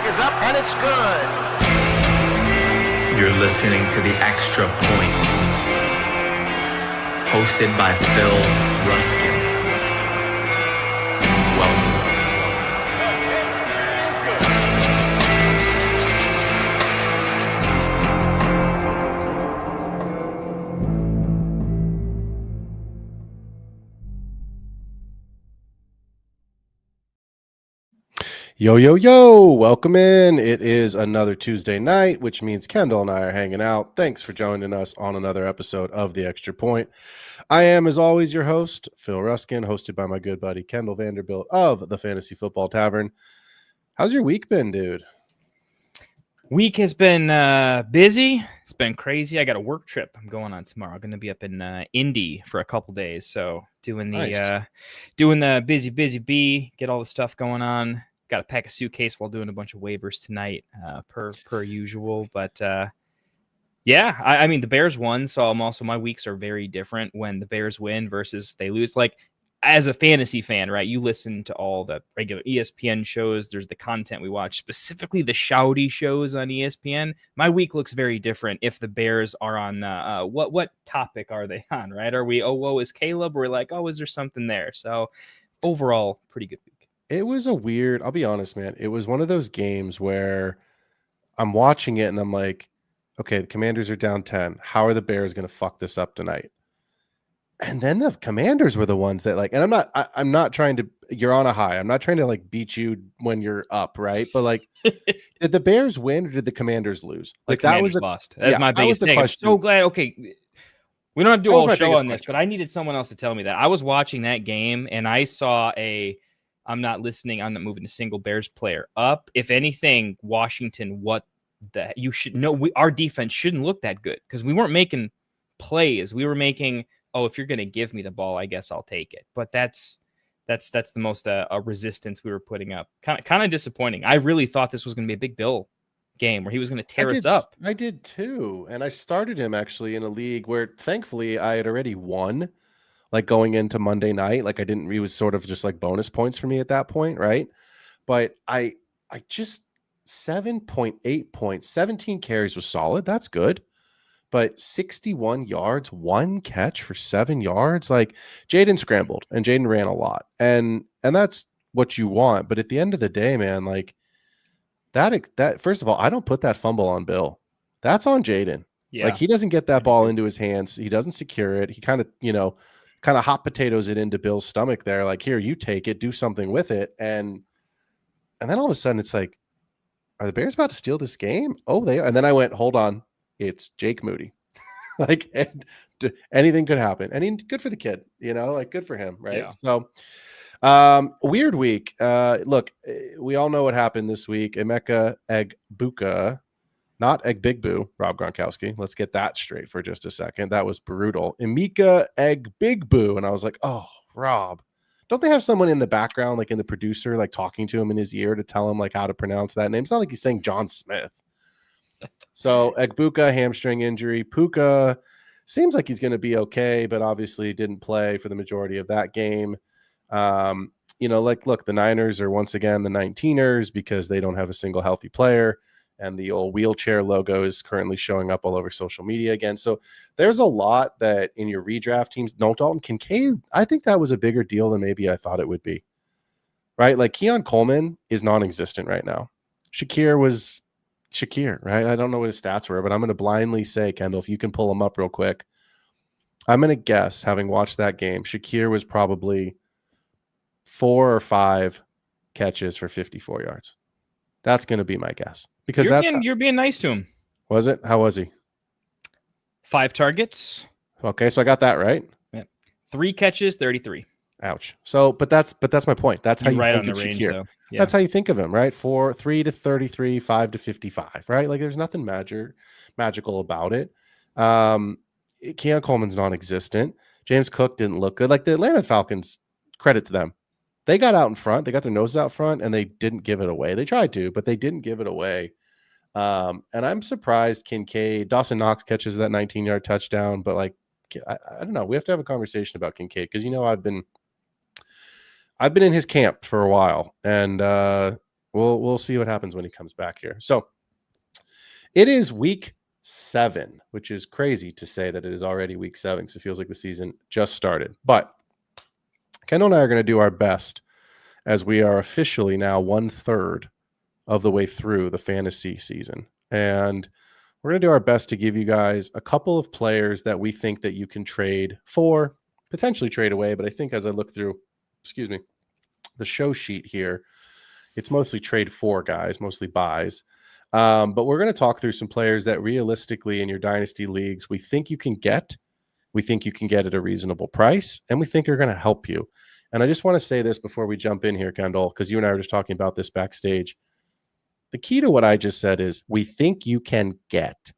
flag is up, and it's good. You're listening to The Extra Point, hosted by Phil Ruskin. Welcome. Yo, yo, yo, welcome in. It is another Tuesday night, which means Kendall and I are hanging out. Thanks for joining us on another episode of The Extra Point. I am, as always, your host, Phil Ruskin, hosted by my good buddy, Kendall VanDerBilt of the Fantasy Football Tavern. How's your week been, dude? Week has been busy. It's been crazy. I got a work trip I'm going on tomorrow. I'm going to be up in Indy for a couple days. So doing the busy bee, get all the stuff going on. Got to pack a suitcase while doing a bunch of waivers tonight, per usual. But yeah, I mean the Bears won, so my weeks are very different when the Bears win versus they lose. Like as a fantasy fan, right? You listen to all the regular ESPN shows. There's the content we watch, specifically the shouty shows on ESPN. My week looks very different if the Bears are on. What topic are they on? Right? Are we? Oh, whoa, is Caleb? Or we're like, oh, is there something there? So overall, pretty good week. It was a weird, I'll be honest, man. It was one of those games where I'm watching it and I'm like, okay, the Commanders are down 10. How are the Bears going to fuck this up tonight? And then the Commanders were the ones that like, and I'm not trying to, you're on a high. I'm not trying to like beat you when you're up, right? But like, did the Bears win or did the Commanders lose? Like the Commanders lost. That's my biggest thing. I'm so glad. Okay. We don't have to do a whole show on this, but I needed someone else to tell me that. I was watching that game and I saw I'm not listening. I'm not moving a single Bears player up. If anything, Washington, you should know, our defense shouldn't look that good because we weren't making plays. We were making, if you're going to give me the ball, I guess I'll take it. But that's the most resistance we were putting up. Kind of disappointing. I really thought this was going to be a big Bill game where he was going to tear us up. I did too. And I started him actually in a league where thankfully I had already won. Like going into Monday night, like it was sort of just like bonus points for me at that point, right? But I just 7.8 points, 17 carries was solid. That's good. But 61 yards, one catch for 7 yards. Like Jaden scrambled and Jaden ran a lot. And that's what you want. But at the end of the day, man, like that first of all, I don't put that fumble on Bill. That's on Jaden. Yeah. Like he doesn't get that ball into his hands. He doesn't secure it. He kind of hot potatoes it into Bill's stomach there. Like, here, you take it, do something with it. And then all of a sudden it's like, are the Bears about to steal this game? Oh, they are. And then I went, hold on. It's Jake Moody. Like anything could happen. And good for the kid, like good for him. Right. Yeah. So weird week. Look, we all know what happened this week. Emeka Egbuka, not Egbigboo, Rob Gronkowski. Let's get that straight for just a second. That was brutal. Emeka Egbigboo. And I was like, oh, Rob, don't they have someone in the background, like in the producer, like talking to him in his ear to tell him like how to pronounce that name? It's not like he's saying John Smith. So Egbuka, hamstring injury. Puka seems like he's going to be okay, but obviously didn't play for the majority of that game. Look, the Niners are once again the 19ers because they don't have a single healthy player. And the old wheelchair logo is currently showing up all over social media again. So there's a lot that in your redraft teams, no Dalton Kincaid, I think that was a bigger deal than maybe I thought it would be. Right? Like Keon Coleman is non-existent right now. Shakir was Shakir, right? I don't know what his stats were, but I'm going to blindly say, Kendall, if you can pull him up real quick, I'm going to guess, having watched that game, Shakir was probably 4 or 5 catches for 54 yards. That's going to be my guess. Because you're being nice to him. Was it? How was he? 5 targets. Okay, so I got that right. Yeah. 3 catches, 33. Ouch. So, but that's my point. That's how you think of Shakir. Yeah. That's how you think of him, right? 3 to 33, 5 to 55, right? Like there's nothing magical about it. Keon Coleman's non-existent. James Cook didn't look good. Like the Atlanta Falcons, credit to them. They got out in front. They got their noses out front, and they didn't give it away. They tried to, but they didn't give it away. And I'm surprised Dawson Knox catches that 19-yard touchdown, but like, I don't know. We have to have a conversation about Kincaid because, I've been in his camp for a while, and We'll see what happens when he comes back here. So it is week 7, which is crazy to say that it is already week 7 because it feels like the season just started. But Kendall and I are going to do our best as we are officially now 1/3 of the way through the fantasy season. And we're going to do our best to give you guys a couple of players that we think that you can trade for, potentially trade away. But I think as I look through, the show sheet here, it's mostly trade for guys, mostly buys. But we're going to talk through some players that realistically in your dynasty leagues, we think you can get. We think you can get at a reasonable price, and we think are going to help you. And I just want to say this before we jump in here, Kendall, because you and I were just talking about this backstage. The key to what I just said is we think you can get,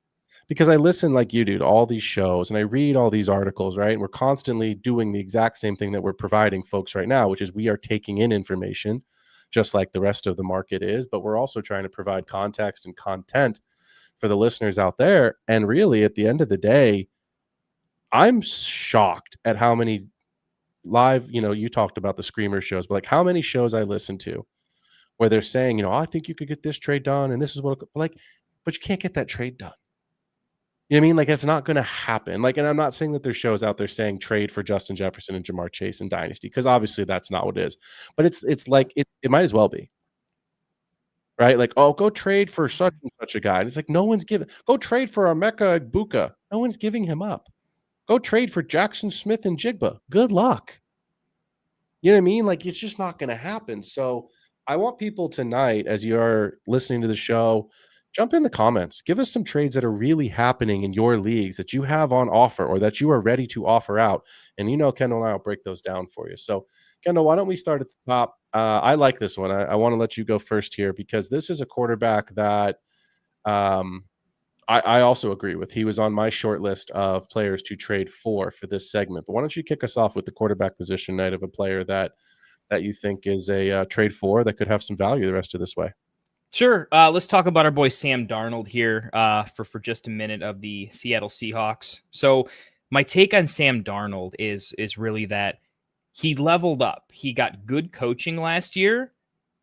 because I listen like you do to all these shows and I read all these articles, right? And we're constantly doing the exact same thing that we're providing folks right now, which is we are taking in information just like the rest of the market is, but we're also trying to provide context and content for the listeners out there. And really at the end of the day, I'm shocked at how many live, you talked about the screamer shows, but like how many shows I listen to where they're saying, I think you could get this trade done and this is what, but you can't get that trade done. You know what I mean? Like, it's not going to happen. Like, and I'm not saying that there's shows out there saying trade for Justin Jefferson and Jamar Chase in Dynasty, because obviously that's not what it is. But it's like it might as well be. Right? Like, oh, go trade for such and such a guy. And it's like no one's giving. Go trade for Emeka Egbuka. No one's giving him up. Go trade for Jackson Smith and Jigba. Good luck. You know what I mean? Like, it's just not going to happen. So I want people tonight, as you're listening to the show, jump in the comments. Give us some trades that are really happening in your leagues that you have on offer or that you are ready to offer out. And Kendall and I will break those down for you. So, Kendall, why don't we start at the top? I like this one. I want to let you go first here because this is a quarterback that I also agree with. He was on my short list of players to trade for this segment. But why don't you kick us off with the quarterback position night of a player that you think is a trade for that could have some value the rest of this way? Sure. Let's talk about our boy Sam Darnold here for just a minute of the Seattle Seahawks. So my take on Sam Darnold is really that he leveled up. He got good coaching last year.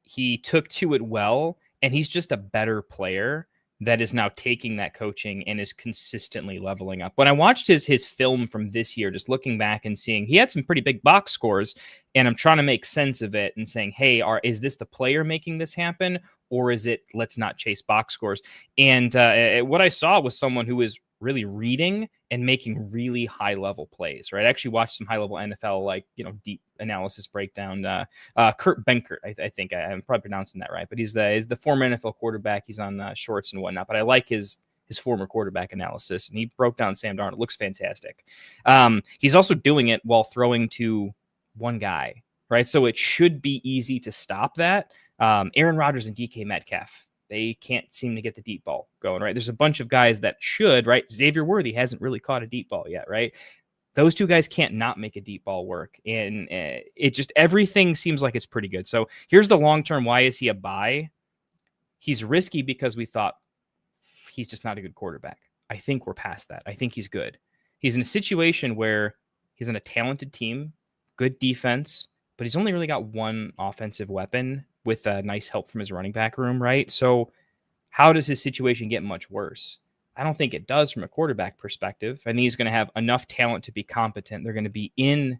He took to it well, and he's just a better player that is now taking that coaching and is consistently leveling up. When I watched his film from this year, just looking back and seeing he had some pretty big box scores, and I'm trying to make sense of it and saying, hey, is this the player making this happen, or is it let's not chase box scores? And what I saw was someone who was really reading and making really high level plays, right? I actually watched some high level NFL, deep analysis breakdown. Kurt Benkert, I think I'm probably pronouncing that right, but he's the former NFL quarterback. He's on shorts and whatnot, but I like his former quarterback analysis, and he broke down Sam Darnold. It looks fantastic. He's also doing it while throwing to one guy, right? So it should be easy to stop that. Aaron Rodgers and DK Metcalf, they can't seem to get the deep ball going, right? There's a bunch of guys that should, right? Xavier Worthy hasn't really caught a deep ball yet, right? Those two guys can't not make a deep ball work. And it just, everything seems like it's pretty good. So here's the long-term. Why is he a buy? He's risky because we thought he's just not a good quarterback. I think we're past that. I think he's good. He's in a situation where he's in a talented team, good defense, but he's only really got one offensive weapon with a nice help from his running back room, right? So how does his situation get much worse? I don't think it does from a quarterback perspective. I think he's going to have enough talent to be competent. They're going to be in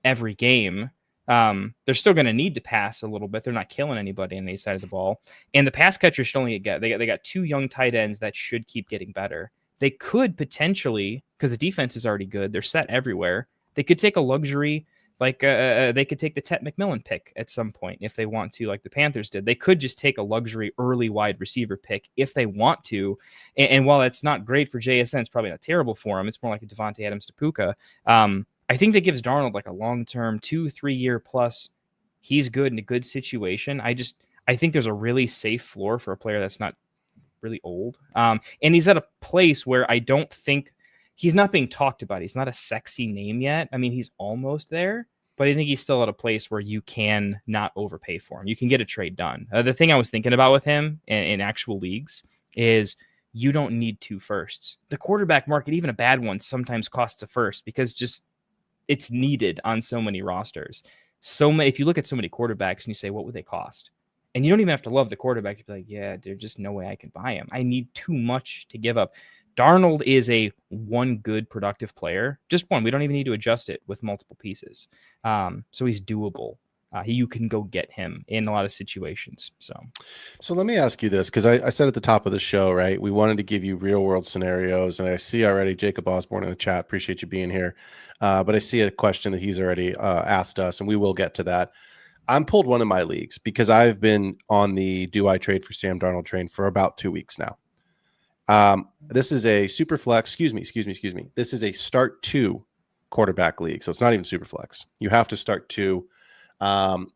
every game. They're still going to need to pass a little bit. They're not killing anybody on the side of the ball. And the pass catchers should only get, they got two young tight ends that should keep getting better. They could potentially, because the defense is already good, they're set everywhere. They could take a luxury, they could take the Tet McMillan pick at some point if they want to, like the Panthers did. They could just take a luxury early wide receiver pick if they want to. And while that's not great for JSN, it's probably not terrible for him. It's more like a Devontae Adams to Puka. I think that gives Darnold like a long-term 2-3 year plus. He's good in a good situation. I think there's a really safe floor for a player that's not really old. And he's at a place where I don't think he's not being talked about. He's not a sexy name yet. I mean, he's almost there, but I think he's still at a place where you can not overpay for him. You can get a trade done. The thing I was thinking about with him in actual leagues is you don't need 2 firsts. The quarterback market, even a bad one, sometimes costs a first because just it's needed on so many rosters. If you look at so many quarterbacks and you say, what would they cost? And you don't even have to love the quarterback. You'd be like, yeah, there's just no way I can buy him. I need too much to give up. Darnold is a one good productive player, just one. We don't even need to adjust it with multiple pieces. So he's doable. You can go get him in a lot of situations. So let me ask you this, because I said at the top of the show, right, we wanted to give you real world scenarios, and I see already Jacob Osborne in the chat. Appreciate you being here. But I see a question that he's already asked us, and we will get to that. I'm pulled one of my leagues because I've been on the do I trade for Sam Darnold train for about 2 weeks now. This is a super flex. Excuse me. This is a start 2 quarterback league. So it's not even super flex. You have to start 2.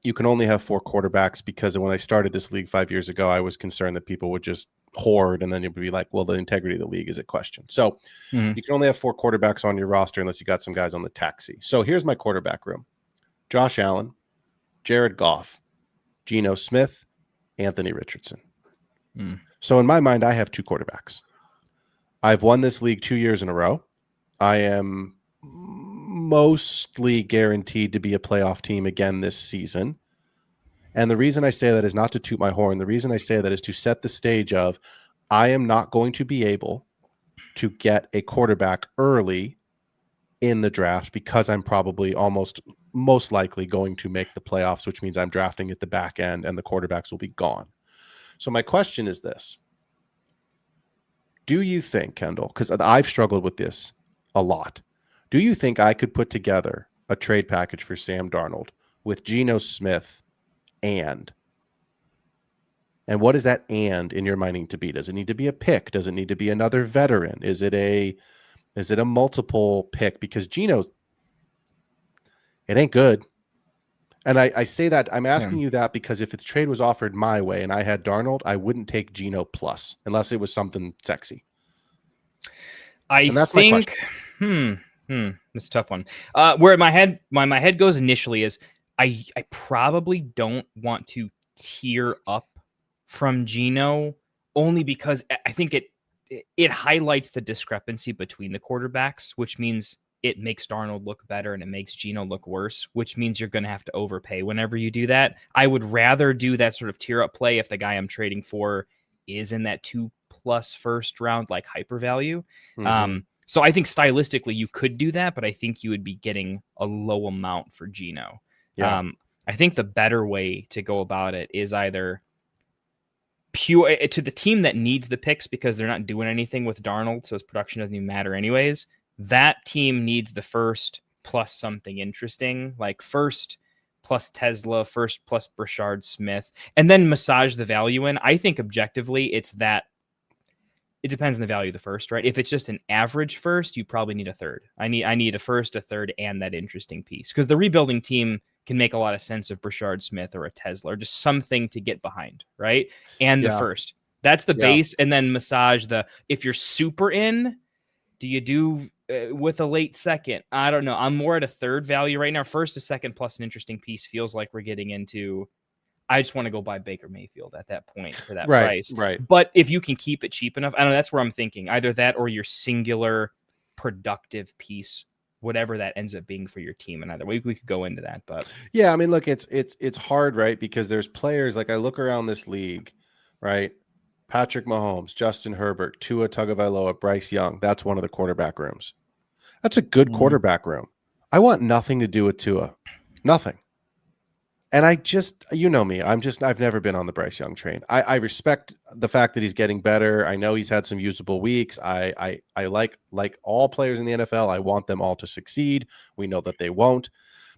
You can only have 4 quarterbacks because when I started this league 5 years ago, I was concerned that people would just hoard and then you'd be like, well, the integrity of the league is at question. So you can only have 4 quarterbacks on your roster unless you got some guys on the taxi. So here's my quarterback room: Josh Allen, Jared Goff, Geno Smith, Anthony Richardson. So in my mind, I have 2 quarterbacks. I've won this league 2 years in a row. I am mostly guaranteed to be a playoff team again this season. And the reason I say that is not to toot my horn. The reason I say that is to set the stage of I am not going to be able to get a quarterback early in the draft because I'm probably most likely going to make the playoffs, which means I'm drafting at the back end and the quarterbacks will be gone. So my question is this: do you think, Kendall, because I've struggled with this a lot, do you think I could put together a trade package for Sam Darnold with Geno Smith and what is that and in your mind need to be? Does it need to be a pick? Does it need to be another veteran? Is it a multiple pick? Because Geno, it ain't good. And I say that, I'm asking you that because if the trade was offered my way and I had Darnold, I wouldn't take Geno plus unless it was something sexy. That's think, it's a tough one. Where my head goes initially is I probably don't want to tier up from Geno only because I think it highlights the discrepancy between the quarterbacks, which means it makes Darnold look better and it makes Geno look worse, which means you're going to have to overpay whenever you do that. I would rather do that sort of tier up play if the guy I'm trading for is in that 2+ first round, like hyper value. So I think stylistically you could do that, but I think you would be getting a low amount for Geno. Yeah. I think the better way to go about it is either pure to the team that needs the picks because they're not doing anything with Darnold, so his production doesn't even matter anyways. That team needs the first plus something interesting, like first plus Tesla, first plus Brashard Smith, and then massage the value in. I think objectively it's that it depends on the value of the first, right? If it's just an average first, you probably need a third. I need a first, a third, and that interesting piece because the rebuilding team can make a lot of sense of Brashard Smith or a Tesla or just something to get behind, right? And the first. That's the base, and then massage if you're super in, do you do with a late second? I don't know. I'm more at a third value right now. First, a second plus an interesting piece feels like we're getting into. I just want to go buy Baker Mayfield at that point for that price. Right. But if you can keep it cheap enough, I don't know. That's where I'm thinking. Either that or your singular productive piece, whatever that ends up being for your team. And either way, we could go into that. But yeah, I mean, look, it's hard, right? Because there's players like I look around this league, right? Patrick Mahomes, Justin Herbert, Tua Tagovailoa, Bryce Young. That's one of the quarterback rooms. That's a good quarterback room. I want nothing to do with Tua. Nothing. And I just, you know me, I've never been on the Bryce Young train. I respect the fact that he's getting better. I know he's had some usable weeks. I like all players in the NFL. I want them all to succeed. We know that they won't.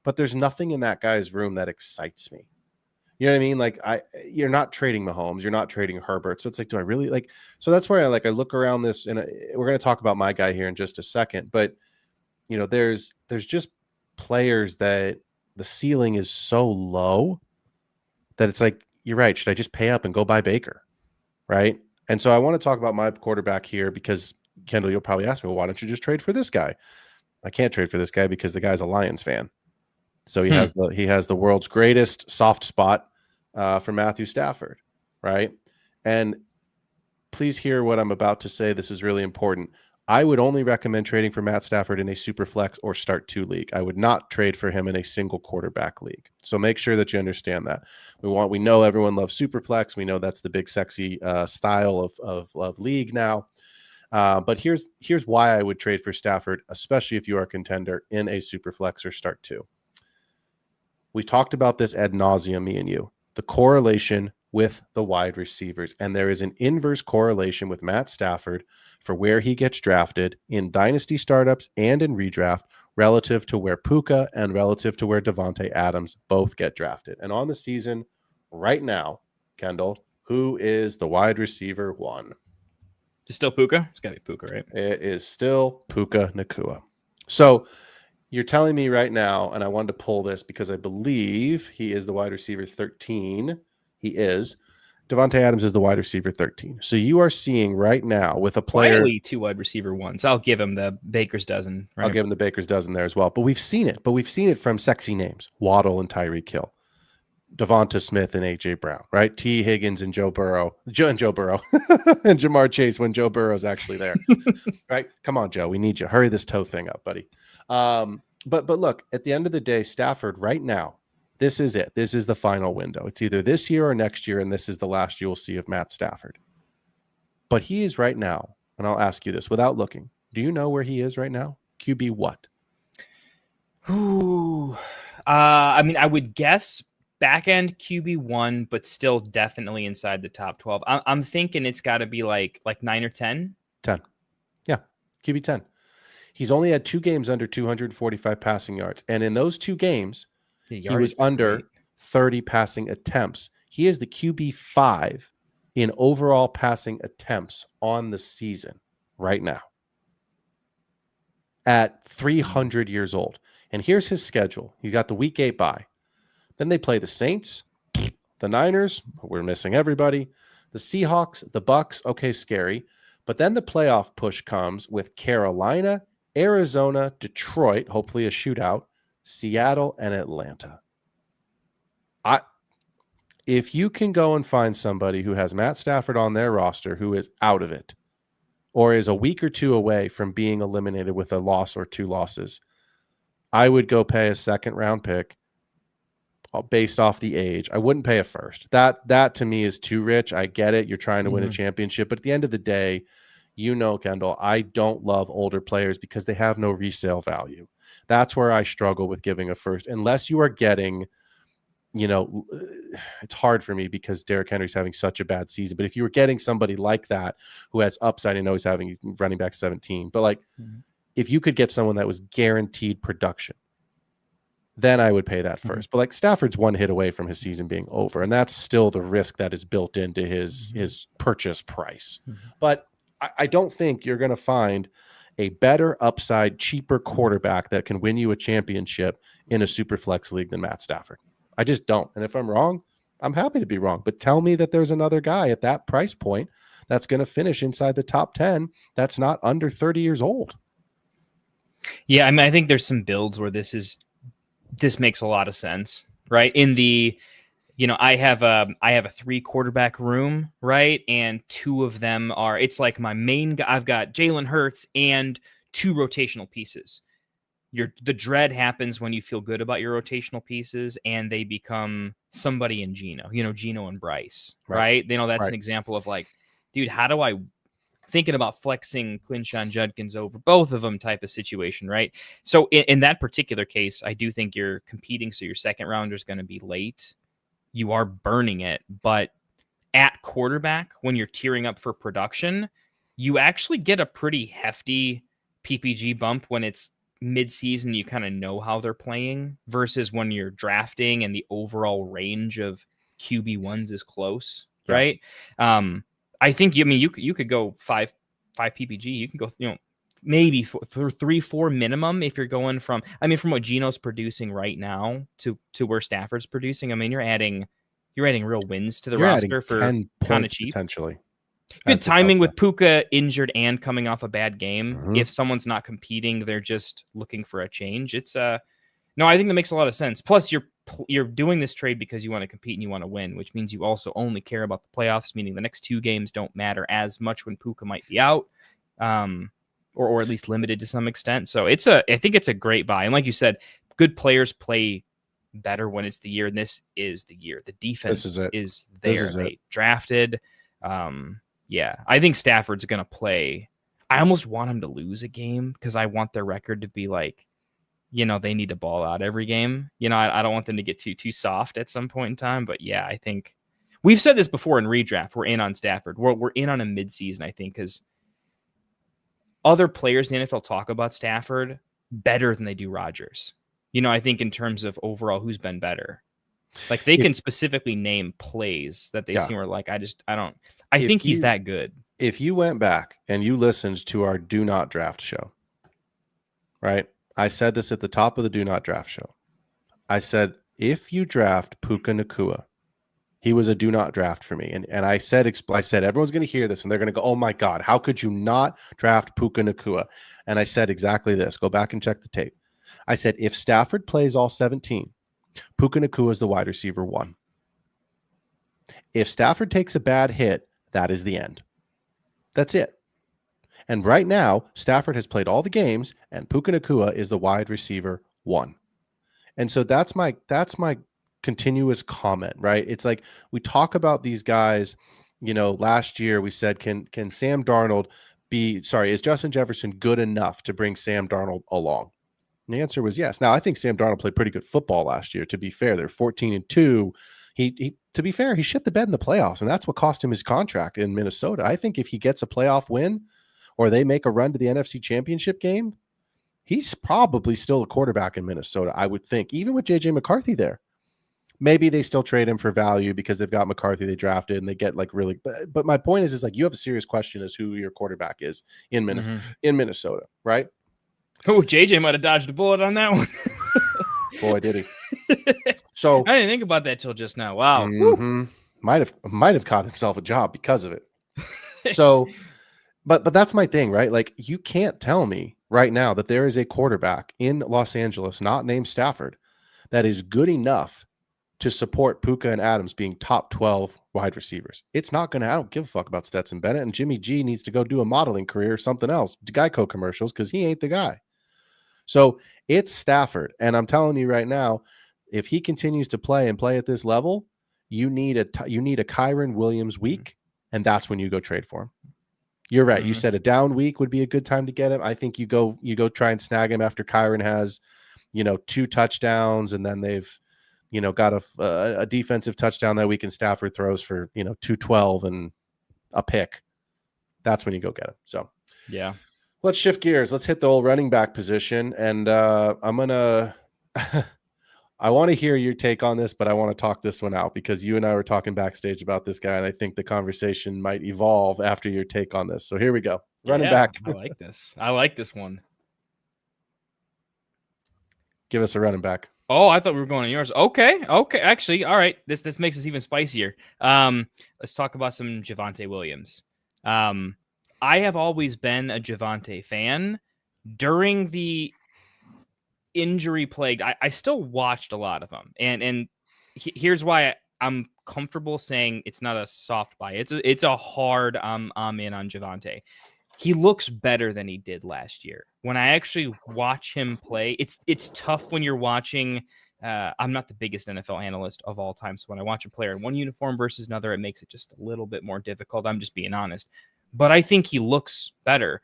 But there's nothing in that guy's room that excites me. You know what I mean? Like you're not trading Mahomes, you're not trading Herbert. So it's like, do I really like? So that's where I look around this, and we're going to talk about my guy here in just a second. But you know, there's just players that the ceiling is so low that it's like, you're right. Should I just pay up and go buy Baker? Right. And so I want to talk about my quarterback here because Kendall, you'll probably ask me, well, why don't you just trade for this guy? I can't trade for this guy because the guy's a Lions fan. So he has the world's greatest soft spot for Matthew Stafford, right? And please hear what I'm about to say. This is really important. I would only recommend trading for Matt Stafford in a super flex or start 2 league. I would not trade for him in a single quarterback league. So make sure that you understand that. We know everyone loves super flex. We know that's the big sexy style of league now. But here's why I would trade for Stafford, especially if you are a contender in a super flex or start 2. We talked about this ad nauseum, me and you, the correlation with the wide receivers. And there is an inverse correlation with Matt Stafford for where he gets drafted in dynasty startups and in redraft relative to where Puka and relative to where Devontae Adams both get drafted. And on the season right now, Kendall, who is the wide receiver 1? It's still Puka? It's got to be Puka, right? It is still Puka Nacua. So you're telling me right now, and I wanted to pull this because I believe he is the wide receiver 13. He is. Devontae Adams is the wide receiver 13. So you are seeing right now with a player. Quietly 2 wide receiver 1s. I'll give him the Baker's dozen. Right? I'll give him the Baker's dozen there as well. But we've seen it. But we've seen it from sexy names. Waddle and Tyreek Hill. Devonta Smith and A.J. Brown, right? T. Higgins and Joe Burrow. and Jamar Chase when Joe Burrow's actually there, right? Come on, Joe. We need you. Hurry this toe thing up, buddy. But look, at the end of the day, Stafford right now, this is it. This is the final window. It's either this year or next year, and this is the last you will see of Matt Stafford. But he is right now, and I'll ask you this without looking. Do you know where he is right now? QB what? Ooh. I mean, I would guess back end QB1, but still definitely inside the top 12. I'm thinking it's got to be like 9 or 10. 10. Yeah, QB 10. He's only had 2 games under 245 passing yards. And in those 2 games, he was under 30 passing attempts. He is the QB 5 in overall passing attempts on the season right now at 300 years old. And here's his schedule. He's got the week 8 bye. Then they play the Saints, the Niners. We're missing everybody. The Seahawks, the Bucks. Okay, scary. But then the playoff push comes with Carolina, Arizona, Detroit, hopefully a shootout, Seattle, and Atlanta. If you can go and find somebody who has Matt Stafford on their roster who is out of it or is a week or 2 away from being eliminated with a loss or 2 losses, I would go pay a second-round pick based off the age. I wouldn't pay a first. That to me is too rich. I get it. You're trying to win a championship. But at the end of the day, Kendall, I don't love older players because they have no resale value. That's where I struggle with giving a first. Unless you are getting, it's hard for me because Derrick Henry's having such a bad season. But if you were getting somebody like that who has upside, I know he's running back 17. But if you could get someone that was guaranteed production, then I would pay that first. But Stafford's 1 hit away from his season being over. And that's still the risk that is built into his purchase price. But I don't think you're going to find a better upside, cheaper quarterback that can win you a championship in a super flex league than Matt Stafford. I just don't. And if I'm wrong, I'm happy to be wrong. But tell me that there's another guy at that price point that's going to finish inside the top 10 that's not under 30 years old. Yeah, I mean, I think there's some builds where this makes a lot of sense, right? In the, I have a 3 quarterback room, right? And 2 of them are, it's like my main guy. I've got Jalen Hurts and 2 rotational pieces. The dread happens when you feel good about your rotational pieces and they become somebody in Geno, Geno and Bryce, right? That's an example of dude, how do I thinking about flexing Quinshon Judkins over both of them type of situation, right? So in that particular case, I do think you're competing. So your second rounder is going to be late. You are burning it. But at quarterback, when you're tearing up for production, you actually get a pretty hefty PPG bump when it's mid-season. You kind of know how they're playing versus when you're drafting and the overall range of QB1s is close, right? I think you could go 5 PPG. You can go maybe for 3-4 minimum if you're going from what Geno's producing right now to where Stafford's producing. I mean, you're adding real wins to the roster for kind of cheap potentially. Good timing with Puka injured and coming off a bad game. If someone's not competing, they're just looking for a change. It's no, I think that makes a lot of sense. Plus, you're doing this trade because you want to compete and you want to win, which means you also only care about the playoffs, meaning the next 2 games don't matter as much when Puka might be out. or at least limited to some extent. So I think it's a great buy. And like you said, good players play better when it's the year, and this is the year. The defense is there. They drafted. Yeah, I think Stafford's going to play. I almost want him to lose a game because I want their record to be like, they need to ball out every game. I don't want them to get too soft at some point in time. But yeah, I think we've said this before in redraft. We're in on Stafford. We're in on a midseason, I think, because other players in the NFL talk about Stafford better than they do Rodgers. I think in terms of overall who's been better. Like they can specifically name plays that they seem like, I think he's that good. If you went back and you listened to our Do Not Draft show, right? I said this at the top of the Do Not Draft show. I said, if you draft Puka Nacua, he was a do not draft for me. And I said, everyone's going to hear this and they're going to go, oh my God, how could you not draft Puka Nacua? And I said exactly this. Go back and check the tape. I said, if Stafford plays all 17, Puka Nacua is the wide receiver 1. If Stafford takes a bad hit, that is the end. That's it. And right now, Stafford has played all the games, and Puka Nacua is the wide receiver 1. And so that's my continuous comment, right? It's like we talk about these guys. Last year we said, can Sam Darnold is Justin Jefferson good enough to bring Sam Darnold along? And the answer was yes. Now, I think Sam Darnold played pretty good football last year, to be fair. They're 14-2. He to be fair, he shit the bed in the playoffs, and that's what cost him his contract in Minnesota. I think if he gets a playoff win or they make a run to the NFC Championship game, he's probably still a quarterback in Minnesota, I would think, even with J.J. McCarthy there. Maybe they still trade him for value because they've got McCarthy they drafted and they get like really – but my point is like you have a serious question as who your quarterback is in Minnesota, right? Oh, JJ might have dodged a bullet on that one. Boy, did he. So I didn't think about that till just now. Wow. Might have caught himself a job because of it. So, but that's my thing, right? Like you can't tell me right now that there is a quarterback in Los Angeles, not named Stafford, that is good enough to support Puka and Adams being top 12 wide receivers. It's not going to, I don't give a fuck about Stetson Bennett, and Jimmy G needs to go do a modeling career or something else, Geico commercials, because he ain't the guy. So it's Stafford. And I'm telling you right now, if he continues to play at this level, you need a Kyren Williams week, and that's when you go trade for him. You're right. You said a down week would be a good time to get him. I think you go try and snag him after Kyren has, 2 touchdowns, and then they've, got a defensive touchdown that week, and Stafford throws for, 212 and a pick. That's when you go get him. So, yeah. Let's shift gears. Let's hit the old running back position. And I'm going to I want to hear your take on this, but I want to talk this one out because you and I were talking backstage about this guy, and I think the conversation might evolve after your take on this. So here we go. Running back. I like this. I like this one. Give us a running back. Oh, I thought we were going on yours. Okay. Actually, all right. This makes us even spicier. Let's talk about some Javonte Williams. I have always been a Javonte fan. During the injury plagued, I still watched a lot of them, and here's why I'm comfortable saying it's not a soft buy. It's a hard I'm in on Javonte. He looks better than he did last year. When I actually watch him play, it's tough when you're watching. I'm not the biggest NFL analyst of all time, so when I watch a player in one uniform versus another, it makes it just a little bit more difficult. I'm just being honest, but I think he looks better.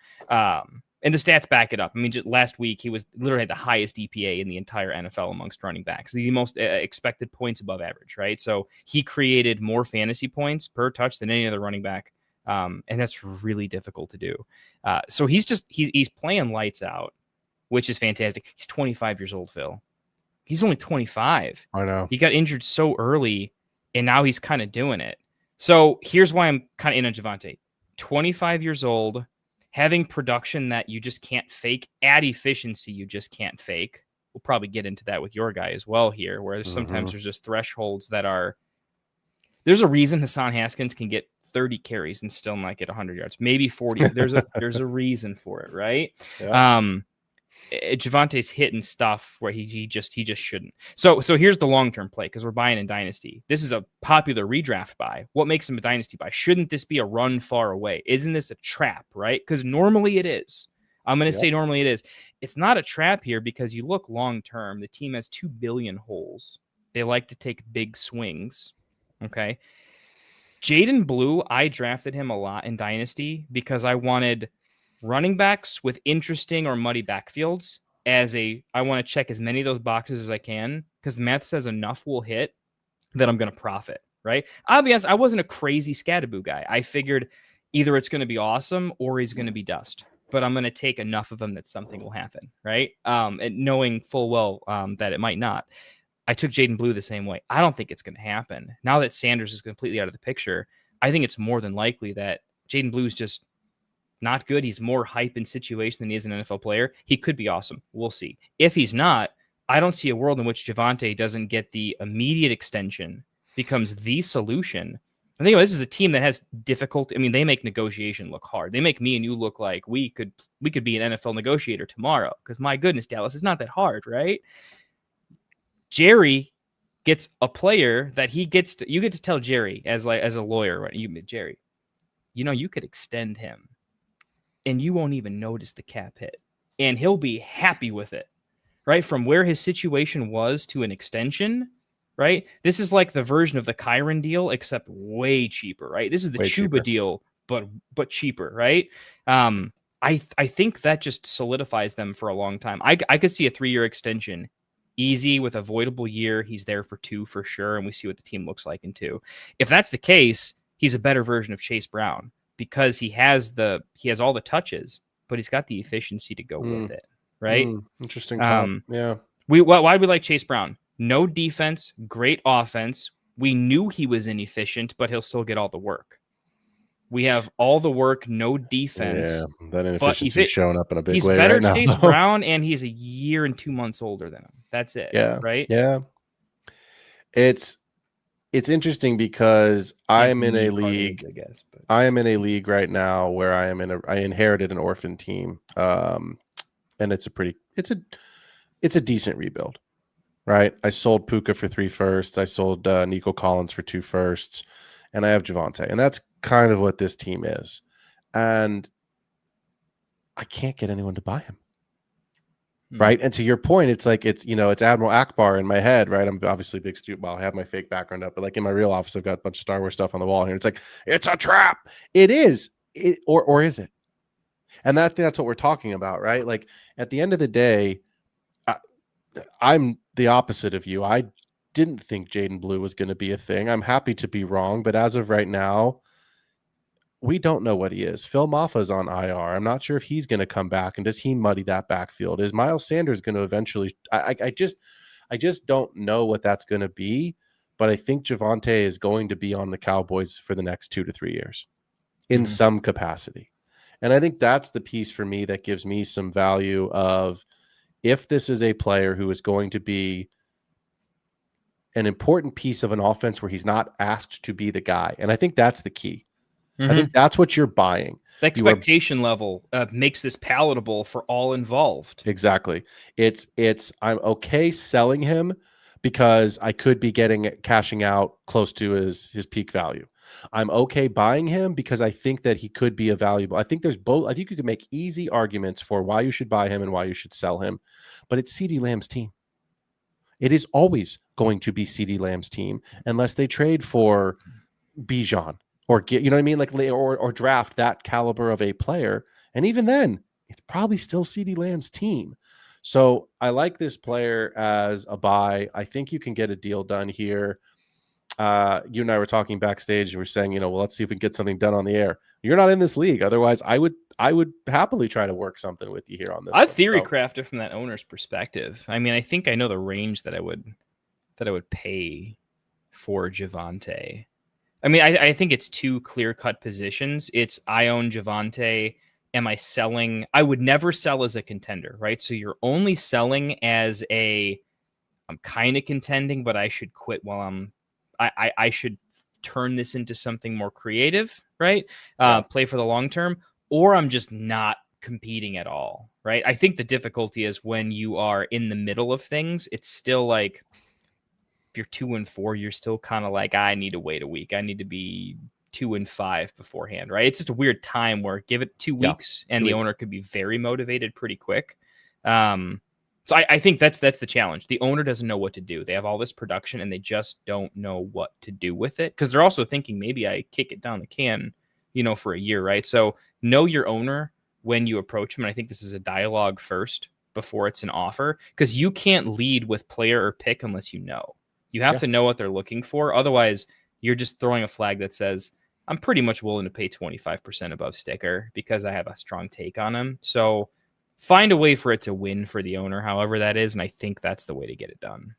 And the stats back it up. I mean, just last week, he was literally had the highest EPA in the entire NFL amongst running backs, the most expected points above average, right? So he created more fantasy points per touch than any other running back. And that's really difficult to do. So he's playing lights out, which is fantastic. He's 25 years old, Phil. He's only 25. I know. He got injured so early, and now he's kind of doing it. So here's why I'm kind of in on Javonte. 25 years old, having production that you just can't fake, at efficiency you just can't fake. We'll probably get into that with your guy as well here, where sometimes there's just thresholds that are... There's a reason Hassan Haskins can get 30 carries and still not get 100 yards, maybe 40. There's a reason for it, right? Yeah. Javonte's hitting stuff where he just shouldn't. So here's the long-term play, because we're buying in Dynasty. This is a popular redraft buy. What makes him a Dynasty buy? Shouldn't this be a run far away? Isn't this a trap, right? Because normally it is. I'm going to say normally it is. It's not a trap here because you look long term. The team has 2 billion holes. They like to take big swings. Okay. Jaden Blue, I drafted him a lot in Dynasty because I wanted running backs with interesting or muddy backfields I want to check as many of those boxes as I can because the math says enough will hit that I'm going to profit, right? I'll be honest, I wasn't a crazy Scattaboo guy. I figured either it's going to be awesome or he's going to be dust, but I'm going to take enough of him that something will happen, right? And knowing full well that it might not. I took Jaden Blue the same way. I don't think it's going to happen. Now that Sanders is completely out of the picture, I think it's more than likely that Jaden Blue is just not good. He's more hype in situation than he is an NFL player. He could be awesome. We'll see. If he's not, I don't see a world in which Javonte doesn't get the immediate extension, becomes the solution. I think this is a team that has difficulty. I mean, they make negotiation look hard. They make me and you look like we could be an NFL negotiator tomorrow. Because my goodness, Dallas, it's not that hard, right? Jerry gets a player that you get to tell Jerry as a lawyer, right? Jerry, you could extend him and you won't even notice the cap hit and he'll be happy with it, right? From where his situation was to an extension, right? This is like the version of the Kyron deal, except way cheaper, right? This is the Chuba deal, but cheaper, right? I think that just solidifies them for a long time. I could see a 3-year extension easy with avoidable year. He's there for 2 for sure. And we see what the team looks like in 2. If that's the case, he's a better version of Chase Brown because he has all the touches, but he's got the efficiency to go with it. Right. Interesting. Yeah. Why do we like Chase Brown? No defense, great offense. We knew he was inefficient, but he'll still get all the work. We have all the work, no defense. Yeah, that inefficiency is showing up in a big way right now. He's better Chase Brown, and he's a year and 2 months older than him. That's it. Yeah. Right? Yeah. It's interesting because I'm in a league. I guess. But. I am in a league right now where I inherited an orphan team, and it's a decent rebuild, right? I sold Puka for 3 firsts. I sold Nico Collins for 2 firsts, and I have Javonte, and that's kind of what this team is. And I can't get anyone to buy him. Right. And to your point, it's like, it's Admiral Akbar in my head, right? I'm obviously a big student. Well, I have my fake background up, but like in my real office, I've got a bunch of Star Wars stuff on the wall here. It's like, it's a trap. It is. Or is it? And that's what we're talking about, right? Like at the end of the day, I'm the opposite of you. I didn't think Jaden Blue was going to be a thing. I'm happy to be wrong, but as of right now, we don't know what he is. Phil Maffa's on IR. I'm not sure if he's going to come back. And does he muddy that backfield? Is Miles Sanders going to eventually? I just don't know what that's going to be. But I think Javonte is going to be on the Cowboys for the next 2 to 3 years in some capacity. And I think that's the piece for me that gives me some value of if this is a player who is going to be an important piece of an offense where he's not asked to be the guy. And I think that's the key. I think that's what you're buying. The expectation level makes this palatable for all involved. Exactly. It's I'm okay selling him because I could be cashing out close to his peak value. I'm okay buying him because I think that he could be a valuable. I think there's both. I think you could make easy arguments for why you should buy him and why you should sell him. But it's CeeDee Lamb's team. It is always going to be CeeDee Lamb's team unless they trade for Bijan. Or get, you know what I mean? Like, or draft that caliber of a player. And even then, it's probably still CeeDee Lamb's team. So I like this player as a buy. I think you can get a deal done here. You and I were talking backstage. And we're saying, well, let's see if we can get something done on the air. You're not in this league. Otherwise, I would happily try to work something with you here on this. I theory crafted from that owner's perspective. I mean, I think I know the range that I would pay for Javonte. I mean, I think it's 2 clear-cut positions. It's I own Javonte. Am I selling? I would never sell as a contender, right? So you're only selling as I'm kind of contending, but I should quit while I should turn this into something more creative, right? Play for the long term, or I'm just not competing at all, right? I think the difficulty is when you are in the middle of things, it's still like, if you're 2-4, you're still kind of like, I need to wait a week. I need to be 2-5 beforehand, right? It's just a weird time where give it 2 weeks and the owner could be very motivated pretty quick. So I think that's the challenge. The owner doesn't know what to do. They have all this production and they just don't know what to do with it, because they're also thinking maybe I kick it down the can, for a year, right? So know your owner when you approach him. And I think this is a dialogue first before it's an offer, because you can't lead with player or pick unless you know. You have to know what they're looking for. Otherwise, you're just throwing a flag that says, I'm pretty much willing to pay 25% above sticker because I have a strong take on him. So find a way for it to win for the owner, however that is. And I think that's the way to get it done.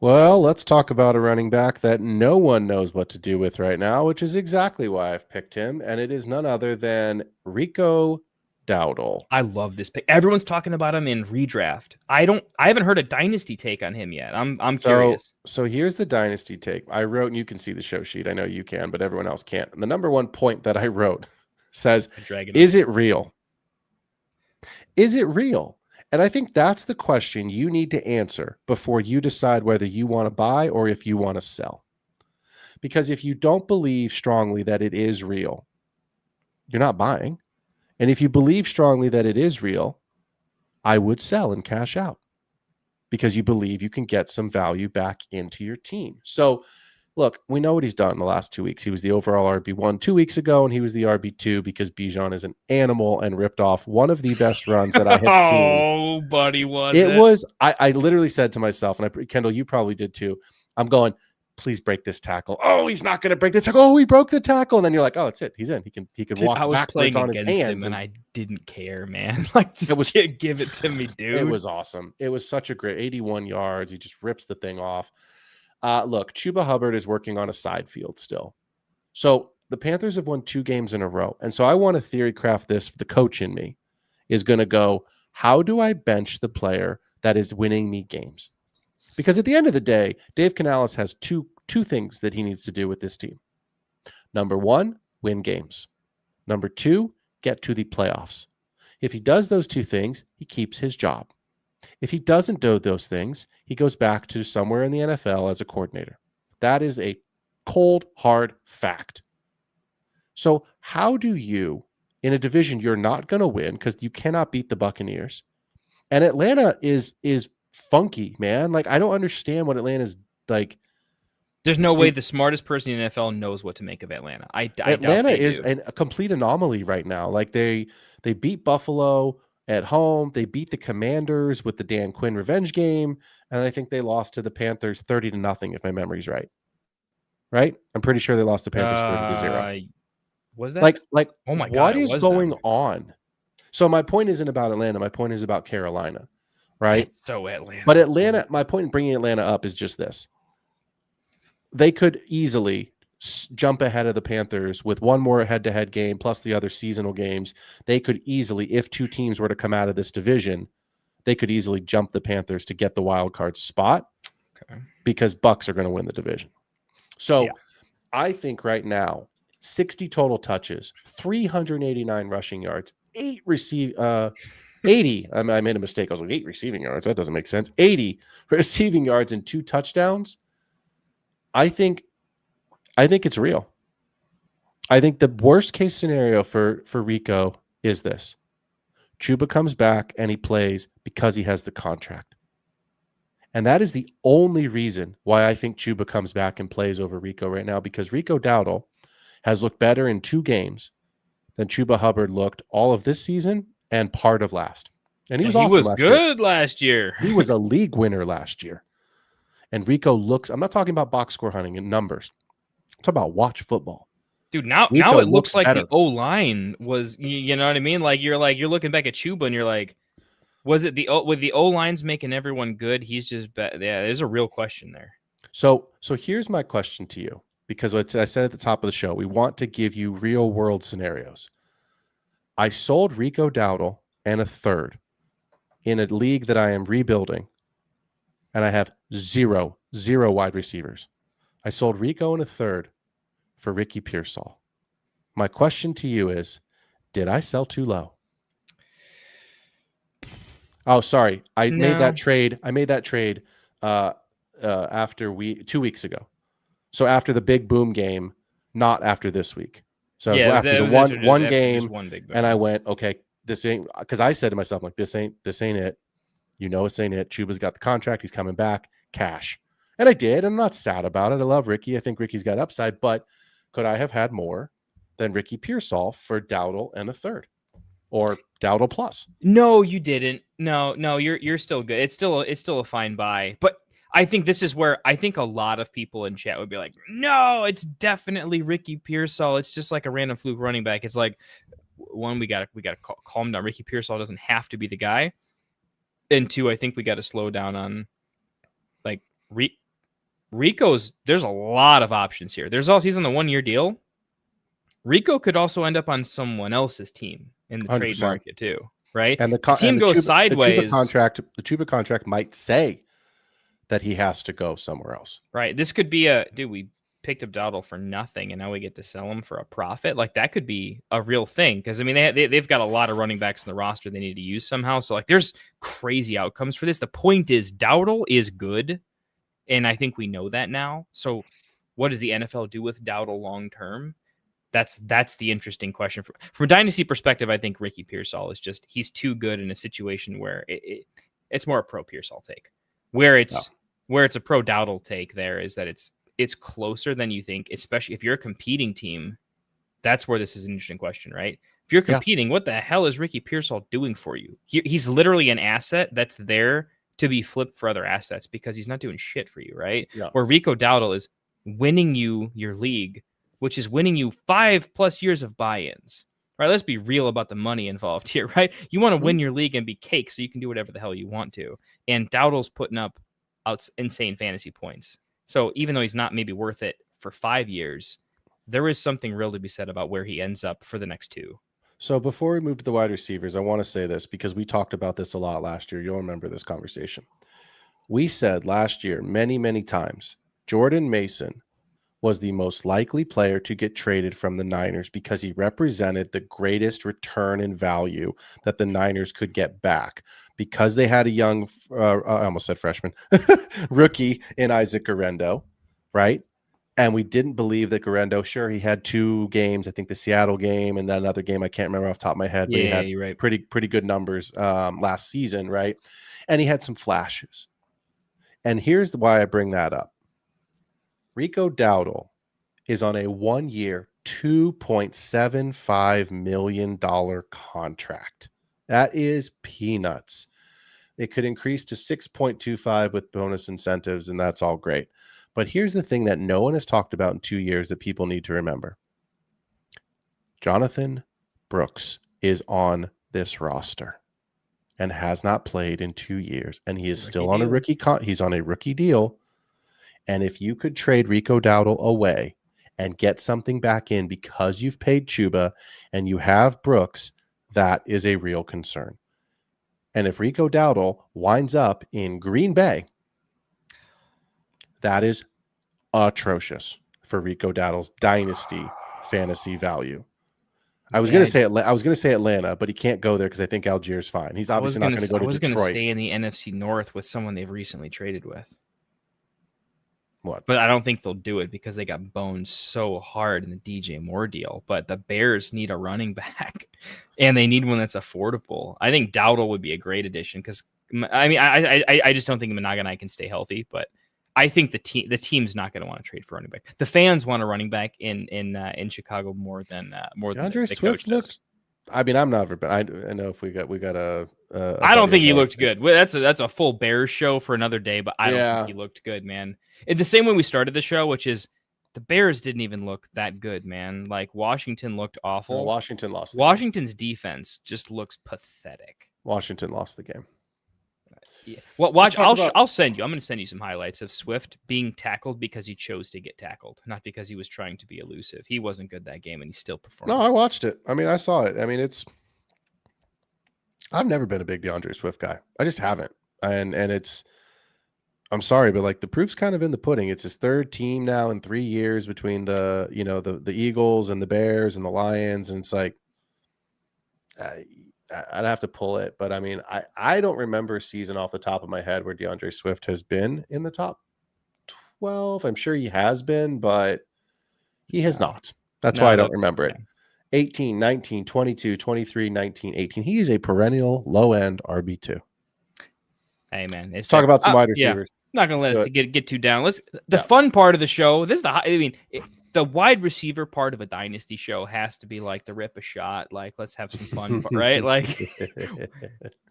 Well, let's talk about a running back that no one knows what to do with right now, which is exactly why I've picked him. And it is none other than Rico Dowdle. I love this pick. Everyone's talking about him in redraft. I haven't heard a Dynasty take on him yet. I'm curious. So here's the Dynasty take. I wrote, and you can see the show sheet. I know you can, but everyone else can't. And the number one point that I wrote says, is it real? Is it real? And I think that's the question you need to answer before you decide whether you want to buy or if you want to sell. Because if you don't believe strongly that it is real, you're not buying. And if you believe strongly that it is real, I would sell and cash out because you believe you can get some value back into your team. So look, we know what he's done in the last 2 weeks. He was the overall RB1 2 weeks ago, and he was the RB2 because Bijan is an animal and ripped off one of the best runs that I have seen. Oh, buddy, I literally said to myself, and Kendall, you probably did too, I'm going, please break this tackle. Oh, he's not going to break the tackle. Oh, he broke the tackle. And then you're like, oh, that's it. He's in. He can walk backwards on his hands. And I didn't care, man. Just give it to me, dude. It was awesome. It was such a great 81 yards. He just rips the thing off. Look, Chuba Hubbard is working on a side field still. So the Panthers have won 2 games in a row. And so I want to theory craft this. The coach in me is going to go, how do I bench the player that is winning me games? Because at the end of the day, Dave Canales has two things that he needs to do with this team. Number 1, win games. Number 2, get to the playoffs. If he does those 2 things, he keeps his job. If he doesn't do those things, he goes back to somewhere in the NFL as a coordinator. That is a cold, hard fact. So how do you, in a division you're not going to win because you cannot beat the Buccaneers, and Atlanta is funky, man. I don't understand what Atlanta's like. There's no way the smartest person in the NFL knows what to make of Atlanta. Atlanta is a complete anomaly right now. They beat Buffalo at home. They beat the Commanders with the Dan Quinn revenge game. And I think they lost to the Panthers 30-0, if my memory's right. Right? I'm pretty sure they lost the Panthers 30-0. Was that? Oh my God, what is going on? So my point isn't about Atlanta. My point is about Carolina. Right? It's so Atlanta. But Atlanta, my point in bringing Atlanta up is just this. They could easily jump ahead of the Panthers with one more head-to-head game plus the other seasonal games. They could easily, if 2 teams were to come out of this division, they could easily jump the Panthers to get the wild card spot because Bucks are going to win the division. So I think right now, 60 total touches, 389 rushing yards, 80. I made a mistake. I was like 8 receiving yards. That doesn't make sense. 80 receiving yards and 2 touchdowns. I think it's real. I think the worst case scenario for Rico is this. Chuba comes back and he plays because he has the contract. And that is the only reason why I think Chuba comes back and plays over Rico right now, because Rico Dowdle has looked better in 2 games than Chuba Hubbard looked all of this season and part of last. And he was awesome good last year. He was a league winner last year. And Rico looks, I'm not talking about box score hunting and numbers. I'm talking about watch football. Dude, now it looks like better. The O-line was, you know what I mean? You're looking back at Chuba and you're like, was it with the O-lines making everyone good? He's just bad. Yeah, there's a real question there. So here's my question to you, because what I said at the top of the show, we want to give you real world scenarios. I sold Rico Dowdle and a third in a league that I am rebuilding, and I have zero wide receivers. I sold Rico and a third for Ricky Pearsall. My question to you is, did I sell too low? Oh, sorry. I made that trade after 2 weeks ago. So after the big boom game not after this week. So Yeah, after the one game, one big and I went, okay, this ain't, because I said to myself, like, this ain't it. You know, this ain't it. Chuba's got the contract. He's coming back. Cash. And I did. I'm not sad about it. I love Ricky. I think Ricky's got upside, but could I have had more than Ricky Pearsall for Dowdle and a third, or Dowdle plus? No, you didn't. No, you're still good. It's still a fine buy. But I think this is where I think a lot of people in chat would be like, no, it's definitely Ricky Pearsall. It's just like a random fluke running back. It's like, one, we gotta calm down. Ricky Pearsall doesn't have to be the guy. And two, I think we got to slow down on like Rico's. There's a lot of options here. There's also, he's on the 1-year deal. Rico could also end up on someone else's team in the 100%. Trade market too, right? And the team goes sideways. The Chuba contract might say that he has to go somewhere else. Right. This could be we picked up Dowdle for nothing, and now we get to sell him for a profit. Like, that could be a real thing, because I mean they've got a lot of running backs in the roster they need to use somehow. So like, there's crazy outcomes for this. The point is, Dowdle is good, and I think we know that now. So what does the NFL do with Dowdle long term? That's the interesting question. From a dynasty perspective, I think Ricky Pearsall is just, he's too good in a situation where it's more a pro Pearsall take. Where it's a pro Dowdle take there is that it's closer than you think, especially if you're a competing team. That's where this is an interesting question, right? If you're competing, what the hell is Ricky Pearsall doing for you? He's literally an asset that's there to be flipped for other assets, because he's not doing shit for you, right? Yeah. Where Rico Dowdle is winning you your league, which is winning you 5+ years of buy-ins, right? Let's be real about the money involved here, right? You want to win your league and be cake so you can do whatever the hell you want to. And Dowdle's putting up insane fantasy points. So even though he's not maybe worth it for 5 years, there is something real to be said about where he ends up for the next 2. So before we move to the wide receivers, I want to say this, because we talked about this a lot last year. You'll remember this conversation. We said last year many, many times, Jordan Mason was the most likely player to get traded from the Niners because he represented the greatest return in value that the Niners could get back, because they had a young, I almost said freshman, rookie in Isaac Guerendo, right? And we didn't believe that Guerendo, sure, he had 2 games, I think the Seattle game and then another game I can't remember off the top of my head, but he had you're right. pretty good numbers last season, right? And he had some flashes. And here's why I bring that up. Rico Dowdle is on a 1-year, $2.75 million contract. That is peanuts. It could increase to 6.25 with bonus incentives, and that's all great. But here's the thing that no one has talked about in 2 years that people need to remember. Jonathan Brooks is on this roster and has not played in 2 years, and he is still on a rookie. He's on a rookie deal. And if you could trade Rico Dowdle away and get something back in because you've paid Chuba and you have Brooks, that is a real concern. And if Rico Dowdle winds up in Green Bay, that is atrocious for Rico Dowdle's dynasty fantasy value. I was going to say Atlanta, but he can't go there because I think Algiers fine. He's obviously not going to go to Detroit. I was going to stay in the NFC North with someone they've recently traded with. What? But I don't think they'll do it because they got boned so hard in the DJ Moore deal. But the Bears need a running back, and they need one that's affordable. I think Dowdle would be a great addition because, I mean, I just don't think Monogonai can stay healthy. But I think the team's not going to want to trade for running back. The fans want a running back in Chicago more than DeAndre Swift looks. I mean, I'm not. I know if we got a I don't think he looked good. That's a full Bears show for another day, but I don't think he looked good, man. In the same way we started the show, which is the Bears didn't even look that good, man. Like, Washington looked awful. No, Washington lost. Washington's defense just looks pathetic. Washington lost the game. Yeah. Well, watch. I'll send you. I'm going to send you some highlights of Swift being tackled because he chose to get tackled, not because he was trying to be elusive. He wasn't good that game, and he still performed. No, I watched it. I mean, I saw it. I mean, I've never been a big DeAndre Swift guy. I just haven't. And it's, I'm sorry, but like, the proof's kind of in the pudding. It's his 3rd team now in 3 years between the Eagles and the Bears and the Lions. And it's like, I'd have to pull it. But I mean, I don't remember a season off the top of my head where DeAndre Swift has been in the top 12. I'm sure he has been, but He has not. That's No, why I don't remember it. yeah. 18, 19, 22, 23, 19, 18. He is a perennial low-end RB2. Hey, man. Let's talk about some wide Yeah. receivers. Not going to let Let's us get too down. The Yeah. fun part of the show, the wide receiver part of a Dynasty show has to be like the rip a shot. Like, let's have some fun, right? Like,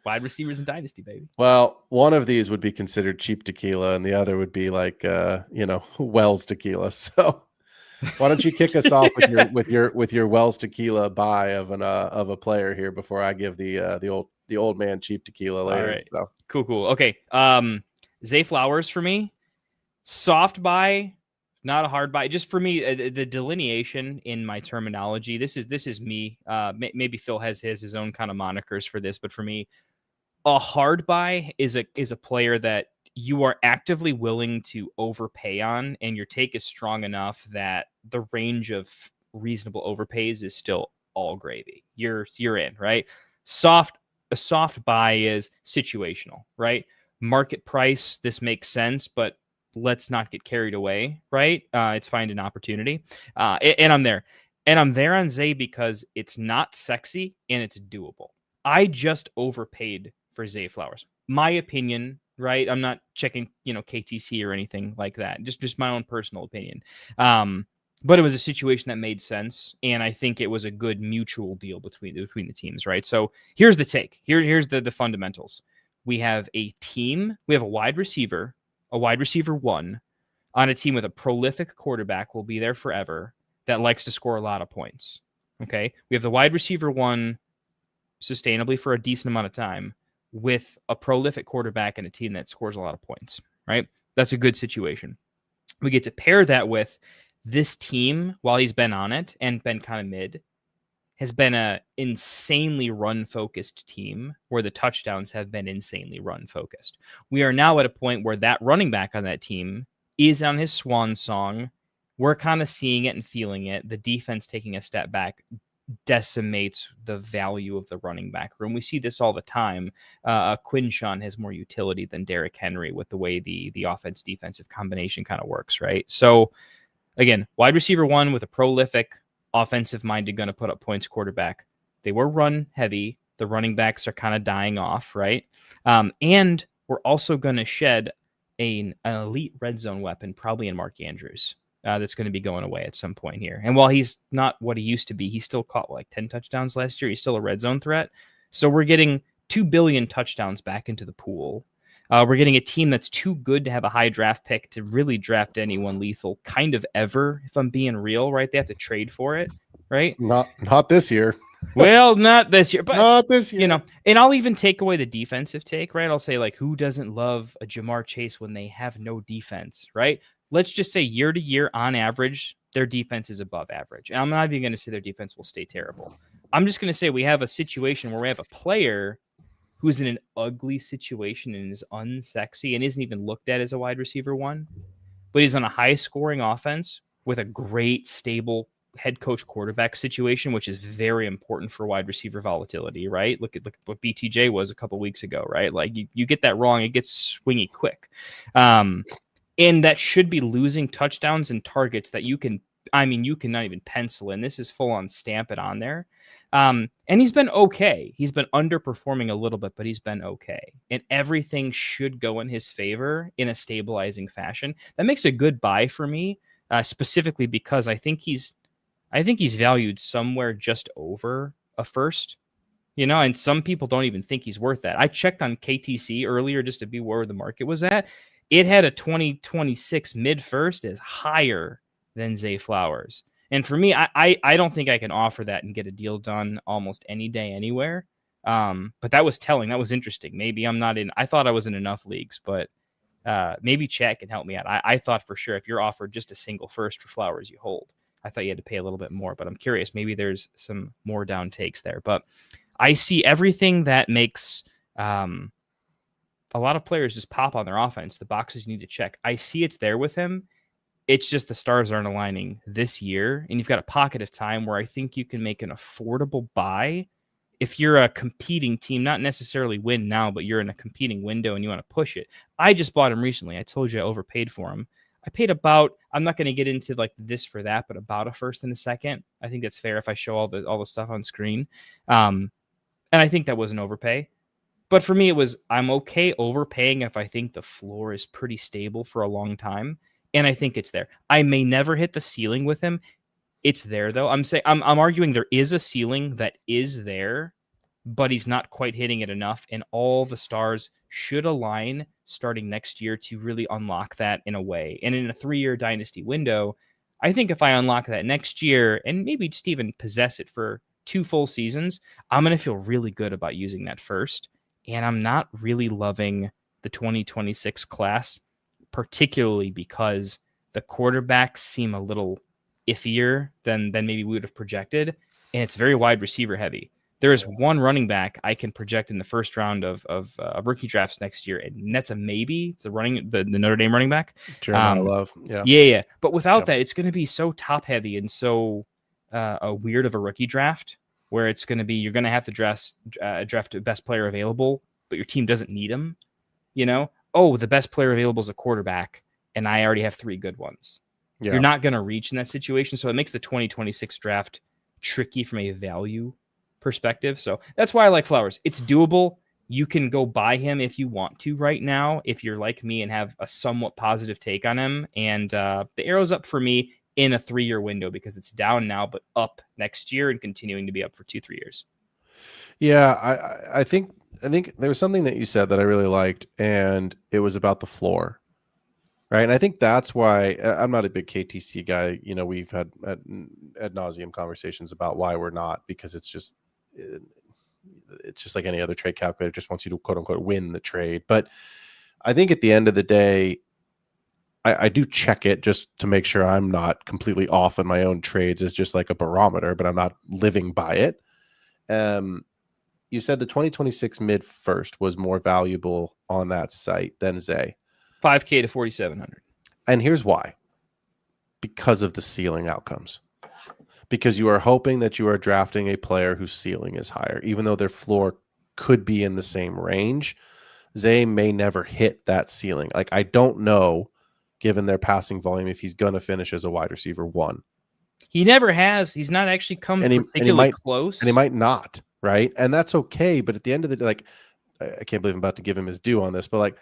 wide receivers in Dynasty, baby. Well, one of these would be considered cheap tequila, and the other would be like, Wells tequila. So why don't you kick us off with your Wells tequila buy of a player here before I give the old man cheap tequila later. All right. So. Cool. Okay. Zay Flowers for me, soft buy, not a hard buy. Just for me, the delineation in my terminology. This is me. Maybe Phil has his own kind of monikers for this, but for me, a hard buy is a player that you are actively willing to overpay on, and your take is strong enough that the range of reasonable overpays is still all gravy. You're in, right? A soft buy is situational, right? Market price, this makes sense, but let's not get carried away, right? It's find an opportunity. And I'm there. And I'm there on Zay because it's not sexy and it's doable. I just overpaid for Zay Flowers. My opinion, right? I'm not checking, KTC or anything like that. Just my own personal opinion. But it was a situation that made sense, and I think it was a good mutual deal between the teams, right? So here's the take. Here's the fundamentals. We have a team. We have a wide receiver one, on a team with a prolific quarterback, will be there forever, that likes to score a lot of points. Okay, we have the wide receiver one sustainably for a decent amount of time, with a prolific quarterback and a team that scores a lot of points. Right, that's a good situation. We get to pair that with this team, while he's been on it and been kind of mid, has been a insanely run-focused team where the touchdowns have been insanely run-focused. We are now at a point where that running back on that team is on his swan song. We're kind of seeing it and feeling it. The defense taking a step back decimates the value of the running back room. We see this all the time. Quinshawn has more utility than Derrick Henry with the way the offense-defensive combination kind of works, right? So, again, wide receiver one with a prolific, offensive-minded, going to put up points quarterback. They were run-heavy. The running backs are kind of dying off, right? And we're also going to shed an elite red zone weapon, probably in Mark Andrews, that's going to be going away at some point here. And while he's not what he used to be, he still caught like 10 touchdowns last year. He's still a red zone threat. So we're getting 2 billion touchdowns back into the pool. We're getting a team that's too good to have a high draft pick to really draft anyone lethal kind of ever, if I'm being real, right? They have to trade for it, right? Not this year. Well, not this year, but not this year. And I'll even take away the defensive take, right? I'll say, like, who doesn't love a Jamar Chase when they have no defense, right? Let's just say year to year, on average, their defense is above average. And I'm not even going to say their defense will stay terrible. I'm just going to say we have a situation where we have a player who's in an ugly situation and is unsexy and isn't even looked at as a wide receiver one, but he's on a high-scoring offense with a great, stable head coach quarterback situation, which is very important for wide receiver volatility, right? Look at what BTJ was a couple weeks ago, right? Like, you get that wrong, it gets swingy quick. And that should be losing touchdowns and targets that you can not even pencil in. This is full-on stamp it on there. And he's been okay. He's been underperforming a little bit, but he's been okay. And everything should go in his favor in a stabilizing fashion. That makes a good buy for me, specifically because I think he's valued somewhere just over a first, and some people don't even think he's worth that. I checked on KTC earlier just to be where the market was at. It had a 2026 mid first is higher than Zay Flowers. And for me, I don't think I can offer that and get a deal done almost any day, anywhere. But that was telling. That was interesting. Maybe I'm not in. I thought I was in enough leagues, but maybe Chat can help me out. I thought for sure if you're offered just a single first for Flowers, you hold. I thought you had to pay a little bit more, but I'm curious. Maybe there's some more down takes there. But I see everything that makes a lot of players just pop on their offense. The boxes you need to check. I see it's there with him. It's just the stars aren't aligning this year, and you've got a pocket of time where I think you can make an affordable buy if you're a competing team, not necessarily win now, but you're in a competing window and you want to push it. I just bought him recently. I told you I overpaid for him. I paid about, I'm not going to get into like this for that, but about a first and a second. I think that's fair if I show all the stuff on screen. And I think that was an overpay. But for me, it was, I'm okay overpaying if I think the floor is pretty stable for a long time. And I think it's there. I may never hit the ceiling with him. It's there though. I'm arguing there is a ceiling that is there, but he's not quite hitting it enough. And all the stars should align starting next year to really unlock that in a way. And in a 3-year dynasty window, I think if I unlock that next year and maybe just even possess it for 2 full seasons, I'm going to feel really good about using that first. And I'm not really loving the 2026 class, particularly because the quarterbacks seem a little iffier than maybe we would have projected. And it's very wide receiver heavy. There is one running back I can project in the first round of rookie drafts next year, and that's a maybe. It's the Notre Dame running back. Jeremiah Love. Yeah. But without that, it's going to be so top heavy and so a weird of a rookie draft where it's going to be, you're going to have to draft the best player available, but your team doesn't need him. The best player available is a quarterback, and I already have 3 good ones. Yeah. You're not going to reach in that situation. So it makes the 2026 draft tricky from a value perspective. So that's why I like Flowers. It's doable. You can go buy him if you want to right now, if you're like me and have a somewhat positive take on him. And the arrow's up for me in a 3-year window because it's down now, but up next year and continuing to be up for 2-3 years. Yeah, I think there was something that you said that I really liked, and it was about the floor. Right. And I think that's why I'm not a big KTC guy. We've had ad nauseum conversations about why we're not, because it's just like any other trade calculator, just wants you to quote unquote win the trade. But I think at the end of the day, I do check it just to make sure I'm not completely off in my own trades. It's just like a barometer, but I'm not living by it. You said the 2026 mid first was more valuable on that site than Zay. $5K to $4,700. And here's why. Because of the ceiling outcomes. Because you are hoping that you are drafting a player whose ceiling is higher. Even though their floor could be in the same range, Zay may never hit that ceiling. Like, I don't know, given their passing volume, if he's going to finish as a wide receiver 1. He never has. He's not actually come particularly close. And he might not, right? And that's okay. But at the end of the day, like, I can't believe I'm about to give him his due on this, but like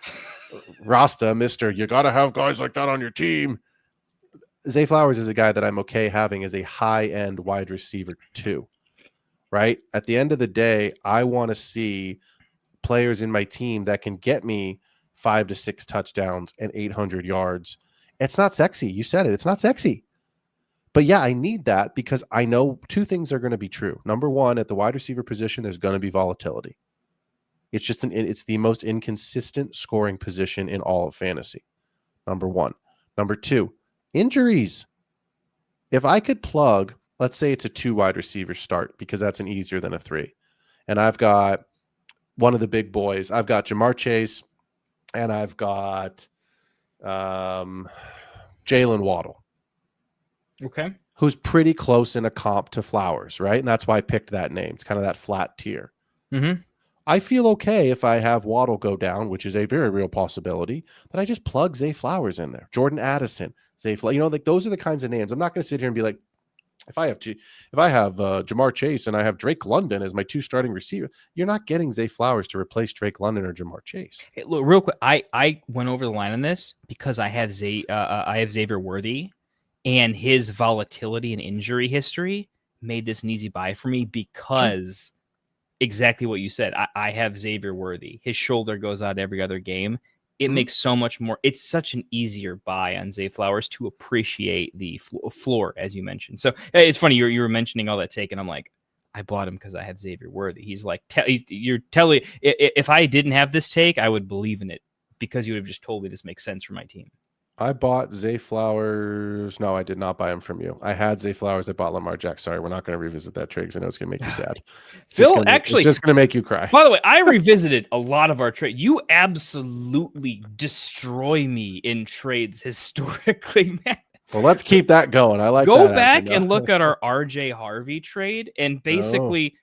Rasta, you got to have guys like that on your team. Zay Flowers is a guy that I'm okay having as a high-end wide receiver 2, right? At the end of the day, I want to see players in my team that can get me 5 to 6 touchdowns and 800 yards. It's not sexy. You said it. It's not sexy. But yeah, I need that because I know 2 things are going to be true. Number 1, at the wide receiver position, there's going to be volatility. It's just it's the most inconsistent scoring position in all of fantasy. Number 1. Number 2, injuries. If I could plug, let's say it's a 2 wide receiver start, because that's an easier than a 3. And I've got one of the big boys. I've got Jamar Chase and I've got Jalen Waddle. Okay. Who's pretty close in a comp to Flowers, right? And that's why I picked that name. It's kind of that flat tier. Mm-hmm. I feel okay if I have Waddle go down, which is a very real possibility, that I just plug Zay Flowers in there. Jordan Addison, Zay Flowers. Like those are the kinds of names. I'm not going to sit here and be like, if I have Jamar Chase and I have Drake London as my 2 starting receiver, you're not getting Zay Flowers to replace Drake London or Jamar Chase. Hey, look, real quick, I went over the line on this because I have Xavier Worthy, and his volatility and injury history made this an easy buy for me because exactly what you said. I have Xavier Worthy. His shoulder goes out every other game. It makes so much more. It's such an easier buy on Zay Flowers to appreciate the floor, as you mentioned. So it's funny you were mentioning all that take, and I'm like, I bought him because I have Xavier Worthy. He's like, you're telling. If I didn't have this take, I would believe in it because you would have just told me this makes sense for my team. I bought Zay Flowers. No, I did not buy him from you. I had Zay Flowers. I bought Lamar Jackson. Sorry, we're not going to revisit that trade because I know it's going to make you sad. Phil, it's just going to make you cry. By the way, I revisited a lot of our trades. You absolutely destroy me in trades historically, man. Well, let's keep that going. I like Go that back and look at our RJ Harvey trade, and basically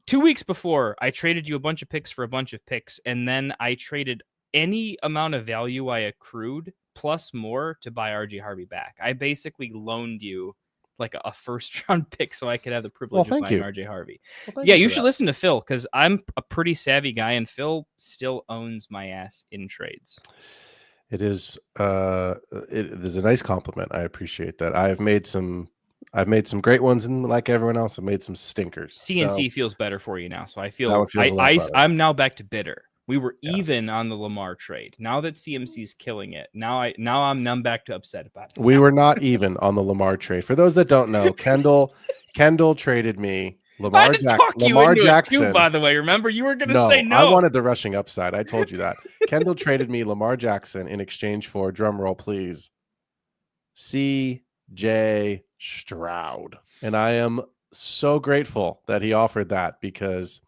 2 weeks before, I traded you a bunch of picks for a bunch of picks, and then I traded any amount of value I accrued plus more to buy RJ Harvey back. I basically loaned you like a first round pick so I could have the privilege of buying RJ Harvey. Yeah, you should listen to Phil because I'm a pretty savvy guy and Phil still owns my ass in trades. It is it is a nice compliment. I appreciate that. I've made some great ones, and like everyone else, I've made some stinkers. CNC feels better for you now, so I feel now it feels a lot better. I'm now back to bitter. We were even on the Lamar trade. Now that CMC's killing it, now I'm back to upset about it. We were not even on the Lamar trade. For those that don't know, Kendall traded me Lamar Jackson. Too, by the way, remember you were going to say no. I wanted the rushing upside. I told you that. Kendall traded me Lamar Jackson in exchange for, drum roll please, C.J. Stroud, and I am so grateful that he offered that because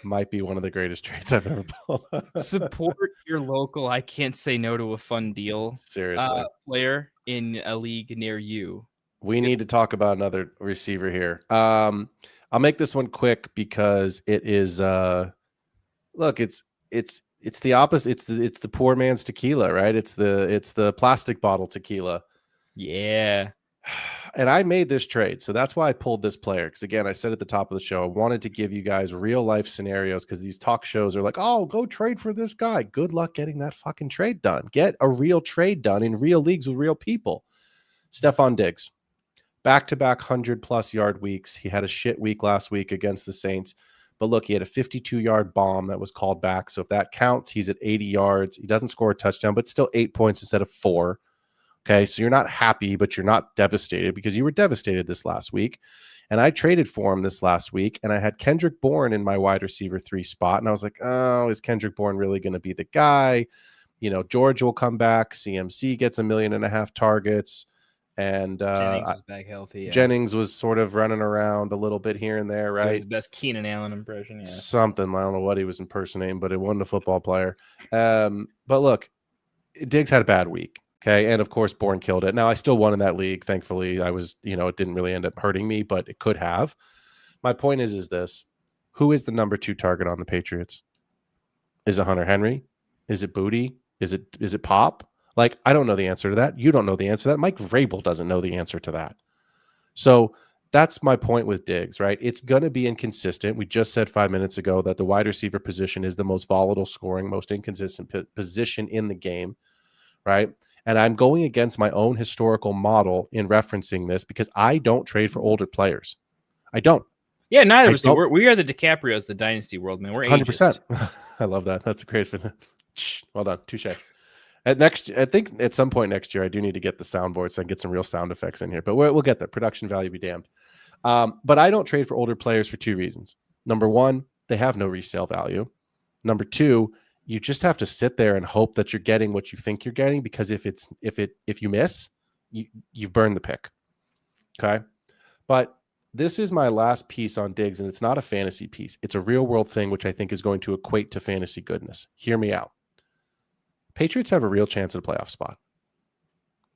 might be one of the greatest trades I've ever pulled. Support your local I can't say no to a fun deal seriously player in a league near you. We need to talk about another receiver here. I'll make this one quick because it is look, it's the opposite. It's the poor man's tequila, right? It's the plastic bottle tequila. Yeah. And I made this trade. So that's why I pulled this player. Because again, I said at the top of the show, I wanted to give you guys real life scenarios because these talk shows are like, oh, go trade for this guy. Good luck getting that fucking trade done. Get a real trade done in real leagues with real people. Stephon Diggs, back-to-back 100-plus yard weeks. He had a shit week last week against the Saints. But look, he had a 52-yard bomb that was called back. So if that counts, he's at 80 yards. He doesn't score a touchdown, but still 8 points instead of 4. Okay, so you're not happy, but you're not devastated because you were devastated this last week. And I traded for him this last week, and I had Kendrick Bourne in my wide receiver 3 spot. And I was like, oh, is Kendrick Bourne really going to be the guy? You know, George will come back. CMC gets 1.5 million targets. And Jennings was back healthy. Yeah. Jennings was sort of running around a little bit here and there, right? His best Keenan Allen impression. Yeah. Something. I don't know what he was impersonating, but it wasn't a football player. But look, Diggs had a bad week. Okay. And of course, Bourne killed it. Now, I still won in that league. Thankfully, I was, it didn't really end up hurting me, but it could have. My point is this: who is the number 2 target on the Patriots? Is it Hunter Henry? Is it Booty? Is it Pop? Like, I don't know the answer to that. You don't know the answer to that. Mike Vrabel doesn't know the answer to that. So that's my point with Diggs, right? It's going to be inconsistent. We just said 5 minutes ago that the wide receiver position is the most volatile scoring, most inconsistent position in the game, right? And I'm going against my own historical model in referencing this because I don't trade for older players. I don't. Yeah, neither of us do. We are the DiCaprios, the Dynasty world, man. We're 100%. I love that. That's a great for well done. Touche. I think at some point next year, I do need to get the soundboard so I can get some real sound effects in here. But we'll get there. Production value be damned. But I don't trade for older players for 2 reasons. Number 1, they have no resale value. Number 2, you just have to sit there and hope that you're getting what you think you're getting, because if you miss, you've burned the pick. Okay. But this is my last piece on Diggs, and it's not a fantasy piece. It's a real world thing, which I think is going to equate to fantasy goodness. Hear me out. Patriots have a real chance at a playoff spot.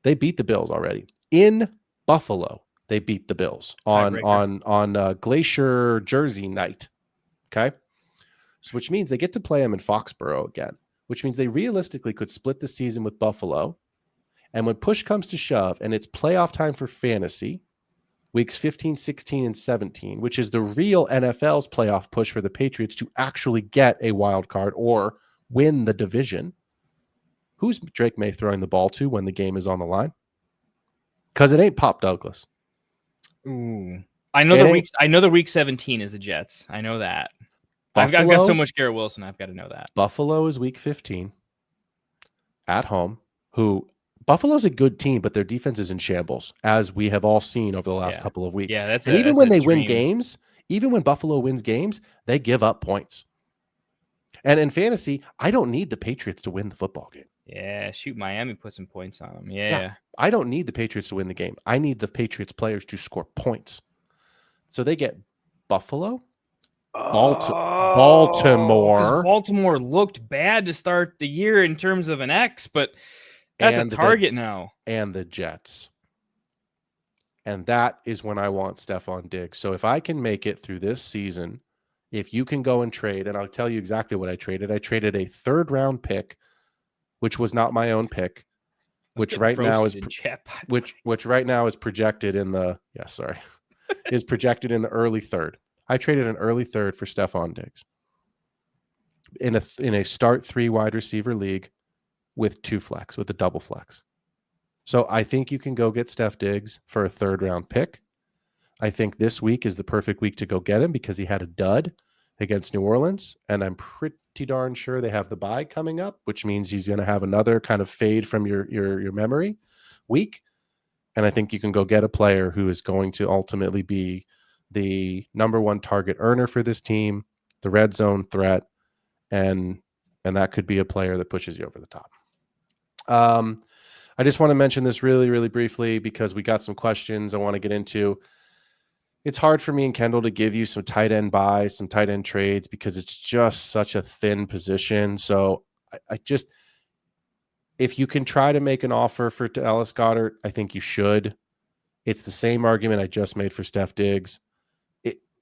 They beat the Bills already in Buffalo. They beat the Bills on Glacier Jersey night. Okay. So which means they get to play them in Foxborough again, which means they realistically could split the season with Buffalo. And when push comes to shove and it's playoff time for fantasy, weeks 15, 16, and 17, which is the real NFL's playoff push for the Patriots to actually get a wild card or win the division. Who's Drake May throwing the ball to when the game is on the line? Because it ain't Pop Douglas. Ooh. I know the week 17 is the Jets. I know that. I've got so much Garrett Wilson. I've got to know that. Buffalo is week 15 at home. Buffalo's a good team, but their defense is in shambles, as we have all seen over the last couple of weeks. Yeah, even when they win games, even when Buffalo wins games, they give up points. And in fantasy, I don't need the Patriots to win the football game. Yeah, shoot, Miami put some points on them. Yeah. I don't need the Patriots to win the game. I need the Patriots players to score points. So they get Buffalo, Baltimore. Baltimore looked bad to start the year in terms of an X, but that's a target now. And the Jets. And that is when I want Stephon Diggs. So if I can make it through this season if you can go and trade, and I'll tell you exactly what I traded. I traded a 3rd round pick, which was not my own pick, which right now is which right now is projected in the is projected in the early 3rd. I traded an early 3rd for Stephon Diggs in a start 3 wide receiver league with a double flex. So I think you can go get Steph Diggs for a 3rd round pick. I think this week is the perfect week to go get him because he had a dud against New Orleans, and I'm pretty darn sure they have the bye coming up, which means he's going to have another kind of fade from your memory week. And I think you can go get a player who is going to ultimately be the number 1 target earner for this team, the red zone threat, and that could be a player that pushes you over the top. I just want to mention this really, really briefly because we got some questions I want to get into. It's hard for me and Kendall to give you some tight end buys, some tight end trades because it's just such a thin position. So I just, if you can try to make an offer for Dallas Goedert, I think you should. It's the same argument I just made for Steph Diggs.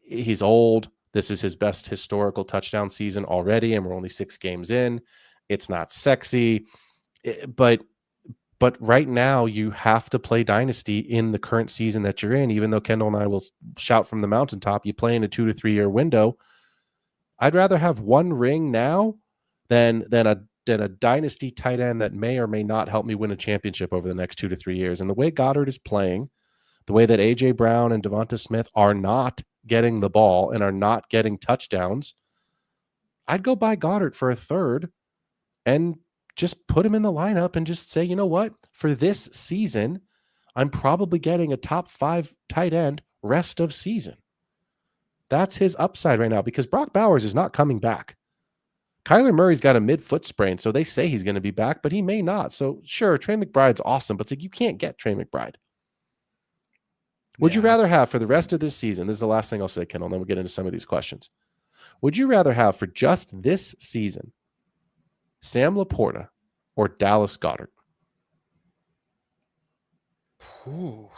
He's old. This is his best historical touchdown season already, and we're only 6 games in. It's not sexy, but right now you have to play Dynasty in the current season that you're in, even though Kendall and I will shout from the mountaintop, you play in a 2 to 3 year window. I'd rather have 1 ring now than a Dynasty tight end that may or may not help me win a championship over the next 2 to 3 years. And the way Goddard is playing, the way that A.J. Brown and Devonta Smith are not getting the ball and are not getting touchdowns, I'd go buy Goddard for a 3rd and just put him in the lineup and just say, you know what? For this season, I'm probably getting a top 5 tight end rest of season. That's his upside right now because Brock Bowers is not coming back. Kyler Murray's got a mid-foot sprain, so they say he's going to be back, but he may not. So sure, Trey McBride's awesome, but you can't get Trey McBride. Would you rather have for the rest of this season, this is the last thing I'll say, Kendall, and then we'll get into some of these questions. Would you rather have for just this season Sam Laporta or Dallas Goedert? Ooh.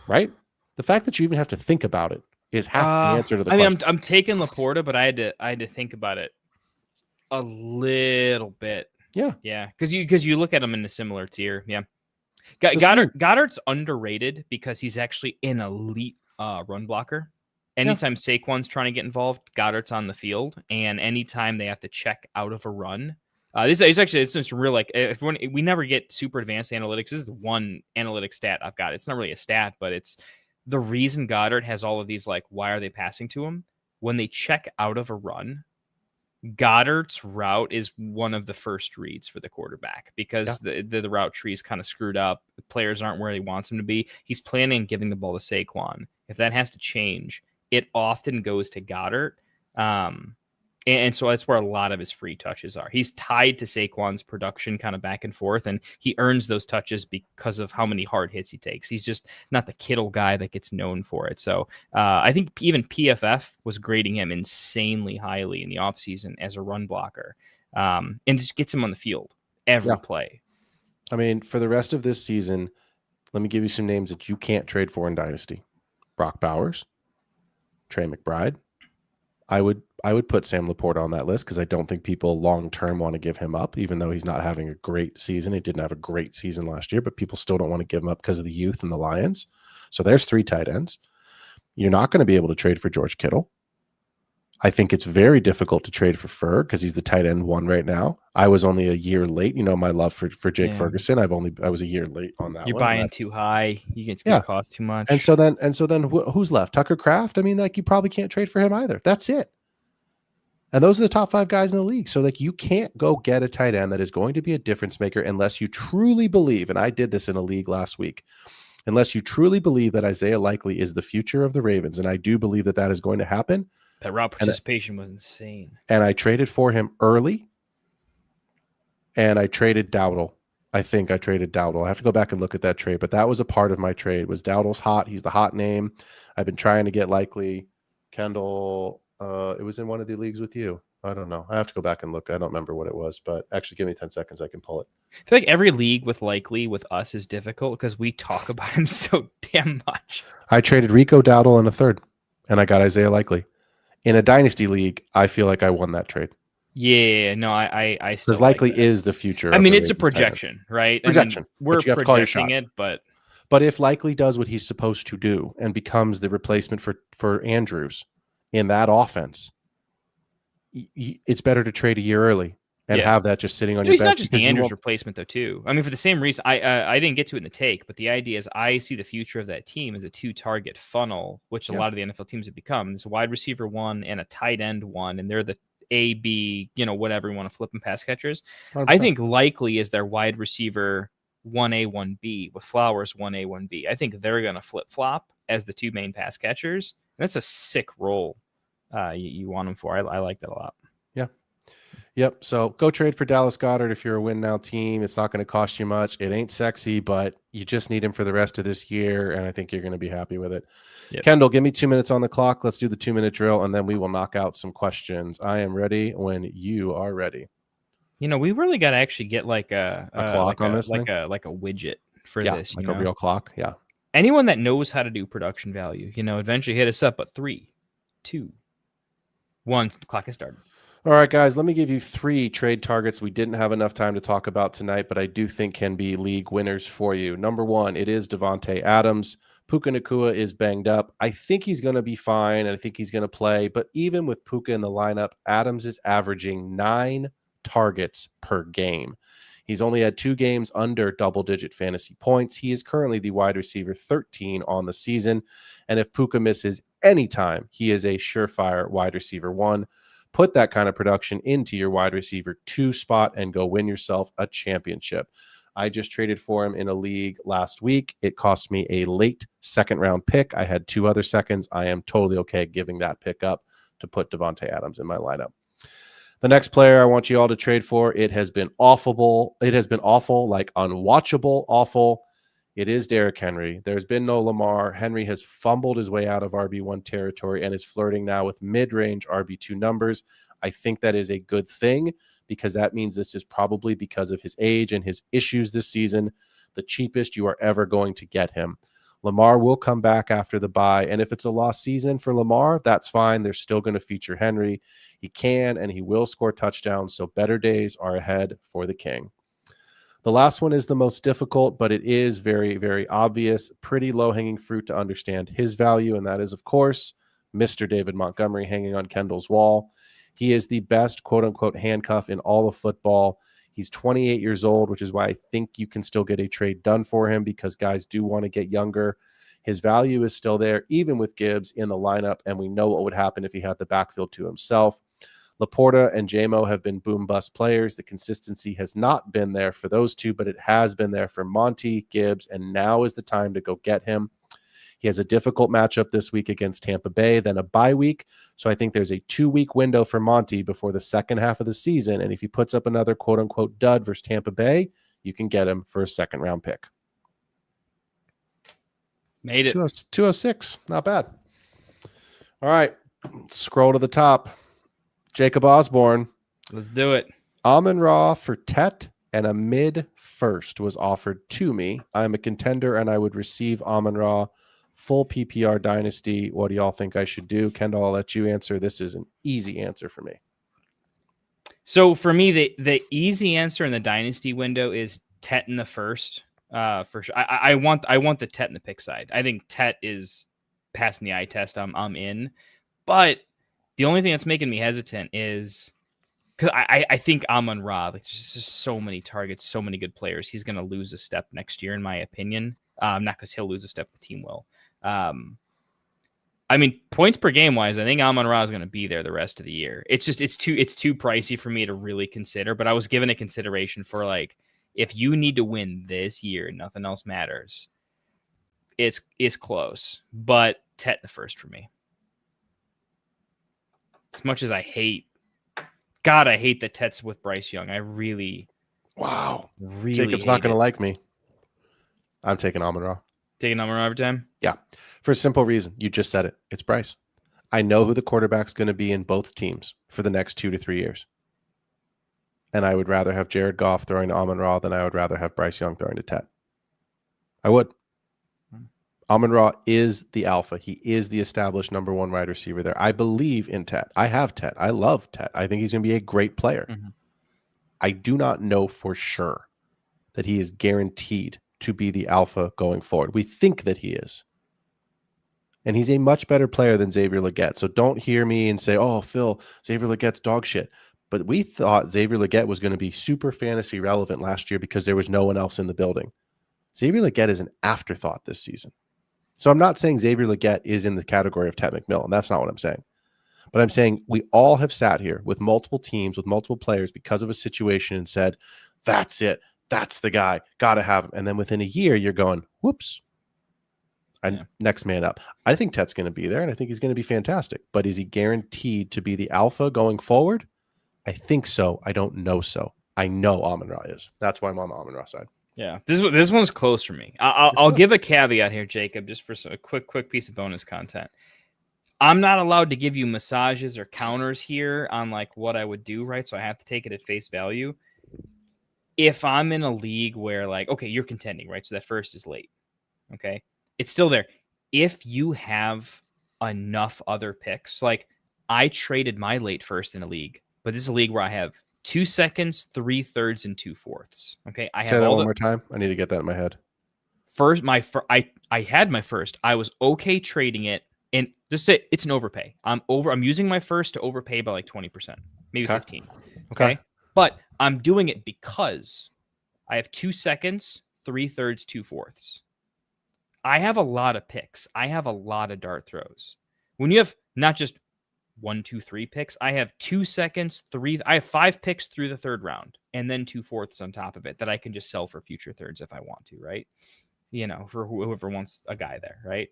Right? The fact that you even have to think about it is half the answer to the question. I'm taking Laporta, but I had to think about it a little bit. Yeah, because you look at him in a similar tier. Yeah, Goddard's underrated because he's actually an elite run blocker. Anytime Saquon's trying to get involved, Goddard's on the field, and anytime they have to check out of a run. This is actually it's real. Like if we never get super advanced analytics. This is the one analytic stat I've got. It's not really a stat, but it's the reason Goddard has all of these. Like, why are they passing to him when they check out of a run? Goddard's route is one of the first reads for the quarterback because the route tree is kind of screwed up. The players aren't where he wants them to be. He's planning on giving the ball to Saquon. If that has to change, it often goes to Goddard. And so that's where a lot of his free touches are. He's tied to Saquon's production kind of back and forth, and he earns those touches because of how many hard hits he takes. He's just not the Kittle guy that gets known for it. So I think even PFF was grading him insanely highly in the offseason as a run blocker, and just gets him on the field every play. I mean, for the rest of this season, let me give you some names that you can't trade for in Dynasty. Brock Bowers, Trey McBride. I would put Sam Laporta on that list because I don't think people long-term want to give him up, even though he's not having a great season. He didn't have a great season last year, but people still don't want to give him up because of the youth and the Lions. So there's 3 tight ends. You're not going to be able to trade for George Kittle. I think it's very difficult to trade for Furr because he's the tight end 1 right now. I was only a year late. You know, my love for Jake Ferguson. I was a year late on that. You're buying too high. It's going to cost too much. And so then who's left? Tucker Kraft. I mean, like you probably can't trade for him either. That's it. And those are the top 5 guys in the league. So like you can't go get a tight end that is going to be a difference maker unless you truly believe, and I did this in a league last week, unless you truly believe that Isaiah Likely is the future of the Ravens. And I do believe that is going to happen. That route participation was insane. And I traded for him early. And I traded Dowdle. I think I traded Dowdle. I have to go back and look at that trade, but that was a part of my trade. Was Dowdle's hot? He's the hot name. I've been trying to get Likely. Kendall, it was in one of the leagues with you. I don't know. I have to go back and look. I don't remember what it was, but actually give me 10 seconds. I can pull it. I feel like every league with Likely with us is difficult because we talk about him so damn much. I traded Rico Dowdle in a 3rd, and I got Isaiah Likely. In a dynasty league, I feel like I won that trade Yeah, no, I still because like likely that. is the future. I Of mean, the it's a Ravens tight end. projection, right? Projection, I mean, we're but you have to call your projecting shot. it, but But if likely does what he's supposed to do and becomes the replacement for Andrews in that offense, it's better to trade a year early and have that just sitting on your he's bench not just because the you Andrews won't. replacement though, too. I mean, for the same reason, I didn't get to it in the take, but the idea is I see the future of that team as a 2-target funnel, which a lot of the NFL teams have become. There's a wide receiver one and a tight end one, and they're the A, B, whatever you want to flip and pass catchers. 100%. I think likely is their wide receiver 1A, 1B with Flowers 1A, 1B. I think they're going to flip flop as the two main pass catchers. And that's a sick role you want them for. I like that a lot. Yeah. Yep. So go trade for Dallas Goedert if you're a win now team. It's not going to cost you much. It ain't sexy, but you just need him for the rest of this year, and I think you're going to be happy with it. Yep. Kendall, give me 2 minutes on the clock. Let's do the 2-minute drill, and then we will knock out some questions. I am ready when you are ready. We really got to actually get like a clock on this thing, like a widget for this. Like a real clock. Yeah. Anyone that knows how to do production value, eventually hit us up at 3, 2, 1. The clock has started. All right, guys, let me give you 3 trade targets we didn't have enough time to talk about tonight, but I do think can be league winners for you. Number 1, it is Davante Adams. Puka Nacua is banged up. I think he's going to be fine, and I think he's going to play. But even with Puka in the lineup, Adams is averaging 9 targets per game. He's only had 2 games under double-digit fantasy points. He is currently the wide receiver 13 on the season. And if Puka misses any time, he is a surefire wide receiver 1. Put that kind of production into your wide receiver 2 spot and go win yourself a championship. I just traded for him in a league last week. It cost me a late second-round pick. I had 2 other seconds. I am totally okay giving that pick up to put Davante Adams in my lineup. The next player I want you all to trade for, it has been awful. It has been awful, like unwatchable awful. It is Derrick Henry. There's been no Lamar. Henry has fumbled his way out of RB1 territory and is flirting now with mid-range RB2 numbers. I think that is a good thing because that means this is probably because of his age and his issues this season, the cheapest you are ever going to get him. Lamar will come back after the bye, and if it's a lost season for Lamar, that's fine. They're still going to feature Henry. He can and he will score touchdowns, so better days are ahead for the King. The last one is the most difficult, but it is very, very obvious, pretty low-hanging fruit to understand his value, and that is, of course, Mr. David Montgomery hanging on Kendall's wall. He is the best quote-unquote handcuff in all of football. He's 28 years old, which is why I think you can still get a trade done for him because guys do want to get younger. His value is still there, even with Gibbs in the lineup, and we know what would happen if he had the backfield to himself. Laporta and JMO have been boom-bust players. The consistency has not been there for those two, but it has been there for Monty, Gibbs, and now is the time to go get him. He has a difficult matchup this week against Tampa Bay, then a bye week. So I think there's a 2-week window for Monty before the second half of the season, and if he puts up another quote-unquote dud versus Tampa Bay, you can get him for a second-round pick. Made it. 206, not bad. All right, scroll to the top. Jacob Osborne. Let's do it. Amon-Ra for Tet and a mid-first was offered to me. I'm a contender, and I would receive Amon-Ra. Full PPR dynasty. What do y'all think I should do? Kendall, I'll let you answer. This is an easy answer for me. So for me, the easy answer in the dynasty window is Tet in the first. For sure. I want the Tet in the pick side. I think Tet is passing the eye test. I'm in. But the only thing that's making me hesitant is because I think Amon-Ra, like, there's just so many targets, so many good players. He's going to lose a step next year, in my opinion. Not because he'll lose a step, the team will. I mean, points per game wise, I think Amon-Ra is going to be there the rest of the year. It's too pricey for me to really consider. But I was given a consideration for, like, if you need to win this year, nothing else matters. It's close, but Tet the first for me. As much as I hate that Tet's with Bryce Young. I really, really. Jacob's not going to like me. I'm taking Amon-Ra. Taking Amon-Ra every time? Yeah. For a simple reason. You just said it. It's Bryce. I know who the quarterback's going to be in both teams for the next 2 to 3 years. And I would rather have Jared Goff throwing to Amon-Ra than I would rather have Bryce Young throwing to Tet. I would. Amon-Ra is the alpha. He is the established number one wide receiver there. I believe in Tet. I have Tet. I love Tet. I think he's going to be a great player. Mhm. I do not know for sure that he is guaranteed to be the alpha going forward. We think that he is. And he's a much better player than Xavier Legette. So don't hear me and say, oh, Phil, Xavier Legette's dog shit. But we thought Xavier Legette was going to be super fantasy relevant last year because there was no one else in the building. Xavier Legette is an afterthought this season. So I'm not saying Xavier Legette is in the category of Ted McMillan. That's not what I'm saying. But I'm saying we all have sat here with multiple teams, with multiple players because of a situation and said, that's it. That's the guy. Got to have him. And then within a year, you're going, whoops. Next man up. I think Ted's going to be there, and I think he's going to be fantastic. But is he guaranteed to be the alpha going forward? I think so. I don't know so. I know Amon-Ra is. That's why I'm on the Amon-Ra side. Yeah, this one's close for me. I'll give a caveat here, Jacob, just for a quick piece of bonus content. I'm not allowed to give you massages or counters here on like what I would do, right? So I have to take it at face value. If I'm in a league where like, okay, you're contending, right? So that first is late. Okay. It's still there. If you have enough other picks, like I traded my late first in a league, but this is a league where I have 2 seconds, 3/3, and 2/4. Okay. I Say have that all one more time. I need to get that in my head. First, I had my first. I was okay trading it. And just say it's an overpay. I'm using my first to overpay by like 20%, maybe 15. Okay. But I'm doing it because I have 2 seconds, 3/3, 2/4. I have a lot of picks. I have a lot of dart throws. When you have not just 1, 2, 3 picks, I have 2 seconds, I have 5 picks through the third round, and then 2/4 on top of it that I can just sell for future thirds if I want to, right? You know, for whoever wants a guy there, right?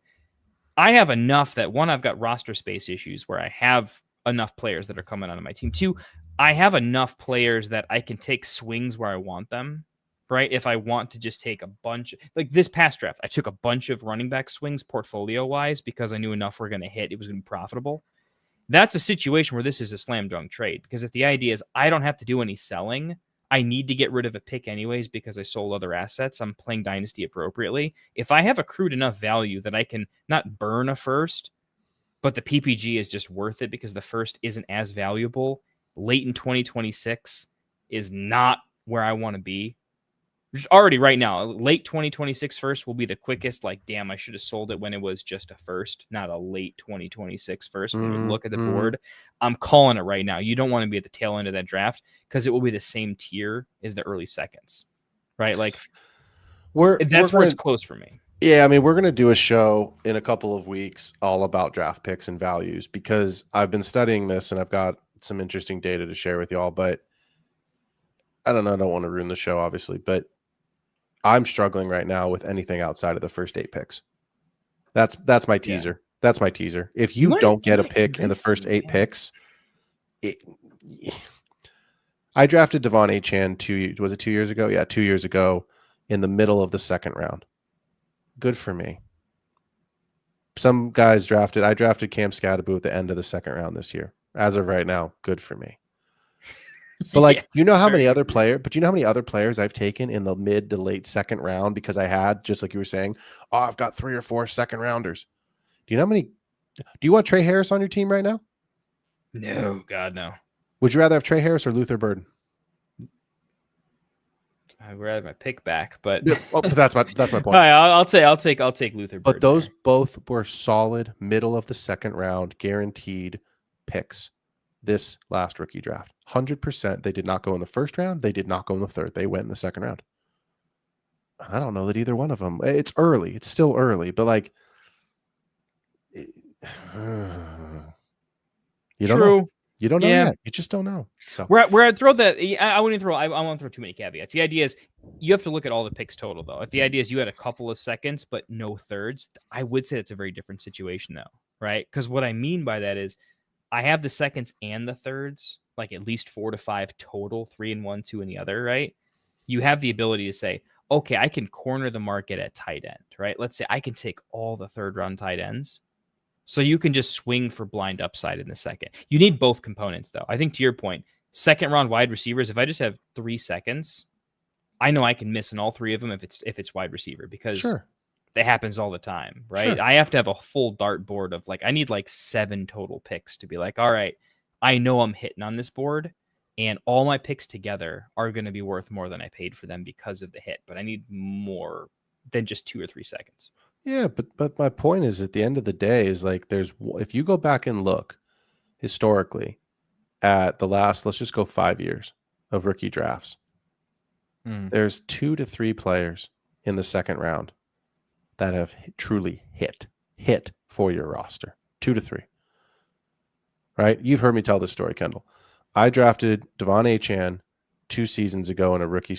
I have enough that one, I've got roster space issues where I have enough players that are coming onto my team. Two, I have enough players that I can take swings where I want them, right? If I want to just take a bunch, like this past draft, I took a bunch of running back swings portfolio wise because I knew enough were going to hit. It was going to be profitable. That's a situation where this is a slam dunk trade because if the idea is I don't have to do any selling, I need to get rid of a pick anyways because I sold other assets. I'm playing Dynasty appropriately. If I have accrued enough value that I can not burn a first, but the PPG is just worth it because the first isn't as valuable, late in 2026 is not where I want to be. Already right now, late 2026 first will be the quickest. Like, damn, I should have sold it when it was just a first, not a late 2026 first. When you look at the board, I'm calling it right now. You don't want to be at the tail end of that draft because it will be the same tier as the early seconds, right? Like, that's where it's close for me. Yeah, I mean, we're going to do a show in a couple of weeks all about draft picks and values because I've been studying this and I've got some interesting data to share with y'all. But I don't know. I don't want to ruin the show, obviously, but I'm struggling right now with anything outside of the first 8 picks. That's my teaser. Yeah. That's my teaser. If you don't get a pick in the first 8 picks, I drafted Devon Achane 2 years ago? Yeah, 2 years ago in the middle of the second round. Good for me. Some guys I drafted Cam Scatterbo at the end of the second round this year. As of right now, good for me. But like, you know how many other players I've taken in the mid to late second round because I had, just like you were saying, I've got 3 or 4 second rounders. Do you know how many? Do you want Trey Harris on your team right now? No, God, no. Would you rather have Trey Harris or Luther Burden? I'd rather my pick back, but that's my point. Right, I'll take Luther Burden. But those both were solid middle of the second round guaranteed picks this last rookie draft. 100%. They did not go in the first round. They did not go in the third. They went in the second round. I don't know that either one of them. It's early. It's still early, but like, you don't know. You don't know yet. You just don't know. So where I'd throw that, I wouldn't throw. I won't throw too many caveats. The idea is you have to look at all the picks total, though. If the idea is you had a couple of seconds but no thirds, I would say it's a very different situation, though, right? Because what I mean by that is I have the seconds and the thirds, like at least 4 to 5 total, 3 in one, 2 in the other, right? You have the ability to say, okay, I can corner the market at tight end, right? Let's say I can take all the third round tight ends. So you can just swing for blind upside in the second. You need both components, though. I think to your point, second round wide receivers, if I just have 3 seconds, I know I can miss in all 3 of them if it's wide receiver because that happens all the time, right? Sure. I have to have a full dartboard of like, I need like 7 total picks to be like, all right, I know I'm hitting on this board, and all my picks together are going to be worth more than I paid for them because of the hit. But I need more than just 2 or 3 seconds. Yeah, but my point is, at the end of the day, is like if you go back and look historically at the last, let's just go 5 years of rookie drafts. There's 2 to 3 players in the second round that have truly hit for your roster. 2 to 3. Right? You've heard me tell this story, Kendall. I drafted Devon Achane 2 seasons ago in a rookie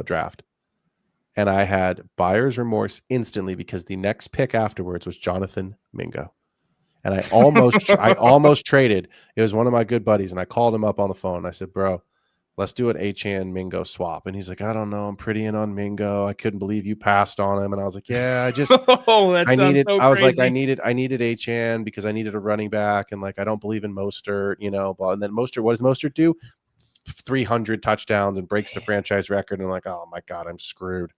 draft. And I had buyer's remorse instantly because the next pick afterwards was Jonathan Mingo. And I almost traded. It was one of my good buddies, and I called him up on the phone. I said, bro, let's do an Achane Mingo swap. And he's like, I don't know. I'm pretty in on Mingo. I couldn't believe you passed on him. And I was like, yeah, I just I was like, I needed Achane because I needed a running back, and like I don't believe in Mostert, blah. And then Mostert, what does Mostert do? 300 touchdowns and breaks the franchise record. And I'm like, oh my God, I'm screwed.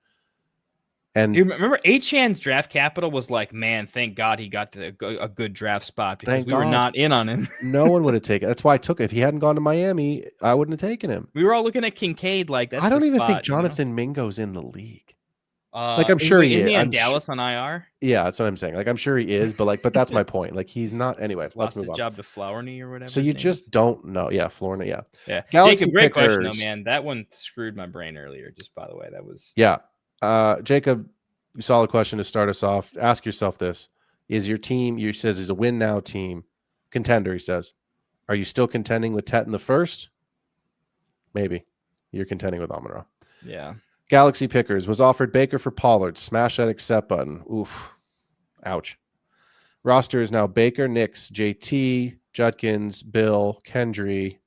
And do you remember Achane's draft capital was like, man, thank God he got to a good draft spot because we were not in on him. No one would have taken it. That's why I took it. If he hadn't gone to Miami, I wouldn't have taken him. We were all looking at Kincaid like that's I don't the even spot, think Jonathan Mingo's in the league. Like I'm sure he is. Isn't he in Dallas on IR? Yeah, that's what I'm saying. Like I'm sure he is, but that's my point. Like he's not. Anyway, lost his job to Flourney or whatever. So you just don't know. Yeah, Flourney. Yeah. Yeah. Galaxy Jacob, great Pickers. question, though, man. That one screwed my brain earlier. Just by the way, that was. Yeah. Jacob, solid question to start us off. Ask yourself this: is your team? You says is a win now team contender? He says, are you still contending with Tet in the first? Maybe you're contending with Amon-Ra. Yeah. Galaxy Pickers was offered Baker for Pollard. Smash that accept button. Oof. Ouch. Roster is now Baker, Nix, JT, Judkins, Bill, Kendry,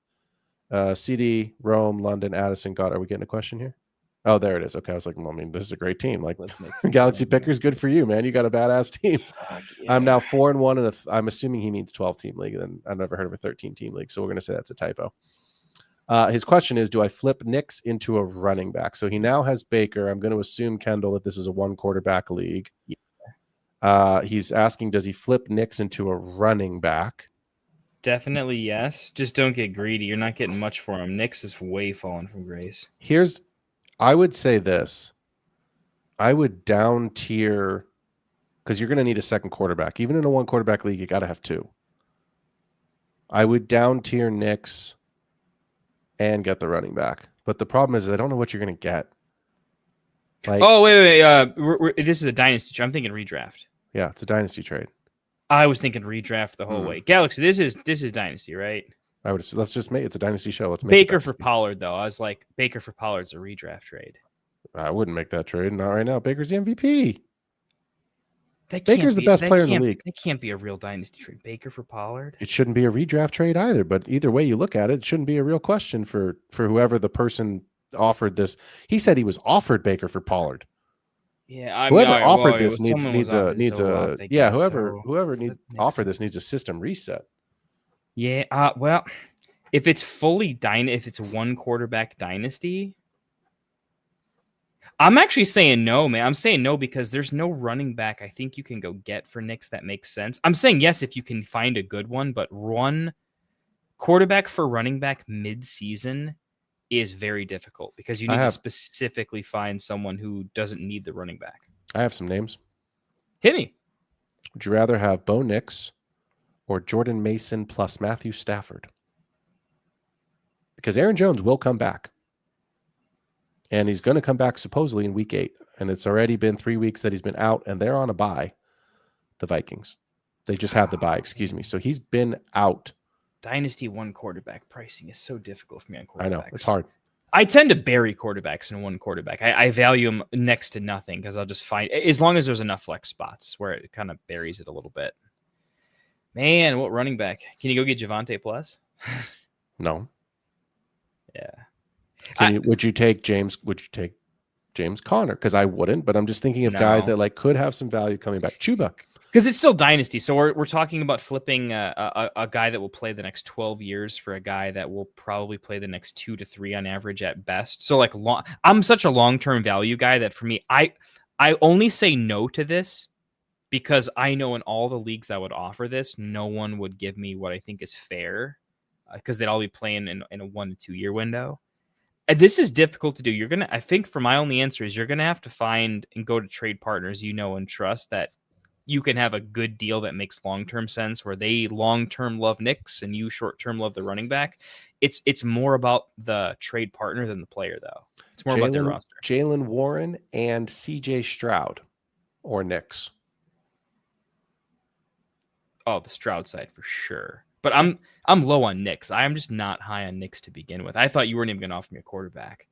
CD, Rome, London, Addison. God, are we getting a question here? Oh, there it is. Okay. I was like, well, I mean, this is a great team. Like, Galaxy Pickers, good for you, man. You got a badass team. Yeah. I'm now 4-1 in I'm assuming he means 12-team league. And I've never heard of a 13-team league. So we're going to say that's a typo. His question is, do I flip Nix into a running back? So he now has Baker. I'm going to assume, Kendall, that this is a 1-quarterback league. Yeah. He's asking, does he flip Nix into a running back? Definitely yes. Just don't get greedy. You're not getting much for him. Nix is way fallen from grace. I would say this. I would down tier, because you're going to need a second quarterback. Even in a 1-quarterback league, you got to have 2. I would down tier Nix and get the running back. But the problem is I don't know what you're going to get. Like, oh, wait. This is a dynasty. I'm thinking redraft. Yeah, it's a dynasty trade. I was thinking redraft the whole way. Galaxy, this is dynasty, right? Let's just make it's a dynasty show. Let's make Baker for Pollard, though. I was like, Baker for Pollard's a redraft trade. I wouldn't make that trade. Not right now. Baker's the MVP. Baker's the best player in the league. That can't be a real dynasty trade. Baker for Pollard. It shouldn't be a redraft trade either. But either way you look at it, it shouldn't be a real question for whoever the person offered this. He said he was offered Baker for Pollard. Yeah, whoever offered this needs a offered this needs a system reset. Yeah. Well, if it's fully if it's a 1-quarterback dynasty. I'm actually saying no, man. I'm saying no because there's no running back I think you can go get for Nix that makes sense. I'm saying yes if you can find a good one, but run quarterback for running back mid-season is very difficult because you need to specifically find someone who doesn't need the running back. I have some names. Hit me. Would you rather have Bo Nix or Jordan Mason plus Matthew Stafford? Because Aaron Jones will come back. And he's going to come back supposedly in week 8. And it's already been 3 weeks that he's been out, and they're on a bye, the Vikings. They just had the bye, excuse me. So he's been out. Dynasty 1-quarterback pricing is so difficult for me on quarterbacks. I know, it's hard. I tend to bury quarterbacks in 1-quarterback. I value them next to nothing because I'll just find, as long as there's enough flex spots where it kind of buries it a little bit. Man, what running back? Can you go get Javonte Plus? No. Yeah. Would you take James Conner? Because I wouldn't, but I'm just thinking of guys that like could have some value coming back. Chuba. Because it's still dynasty. So we're talking about flipping a guy that will play the next 12 years for a guy that will probably play the next 2 to 3 on average at best. So like I'm such a long-term value guy that for me, I I only say no to this because I know in all the leagues I would offer this, no one would give me what I think is fair because they'd all be playing in a 1 to 2 year window. And this is difficult to do. I think for my only answer is you're going to have to find and go to trade partners you know and trust that you can have a good deal that makes long-term sense where they long-term love Knicks and you short-term love the running back. It's more about the trade partner than the player, though. It's more about their roster. Jalen Warren and CJ Stroud or Knicks. Oh, the Stroud side for sure. But I'm low on Knicks. I am just not high on Knicks to begin with. I thought you weren't even going to offer me a quarterback.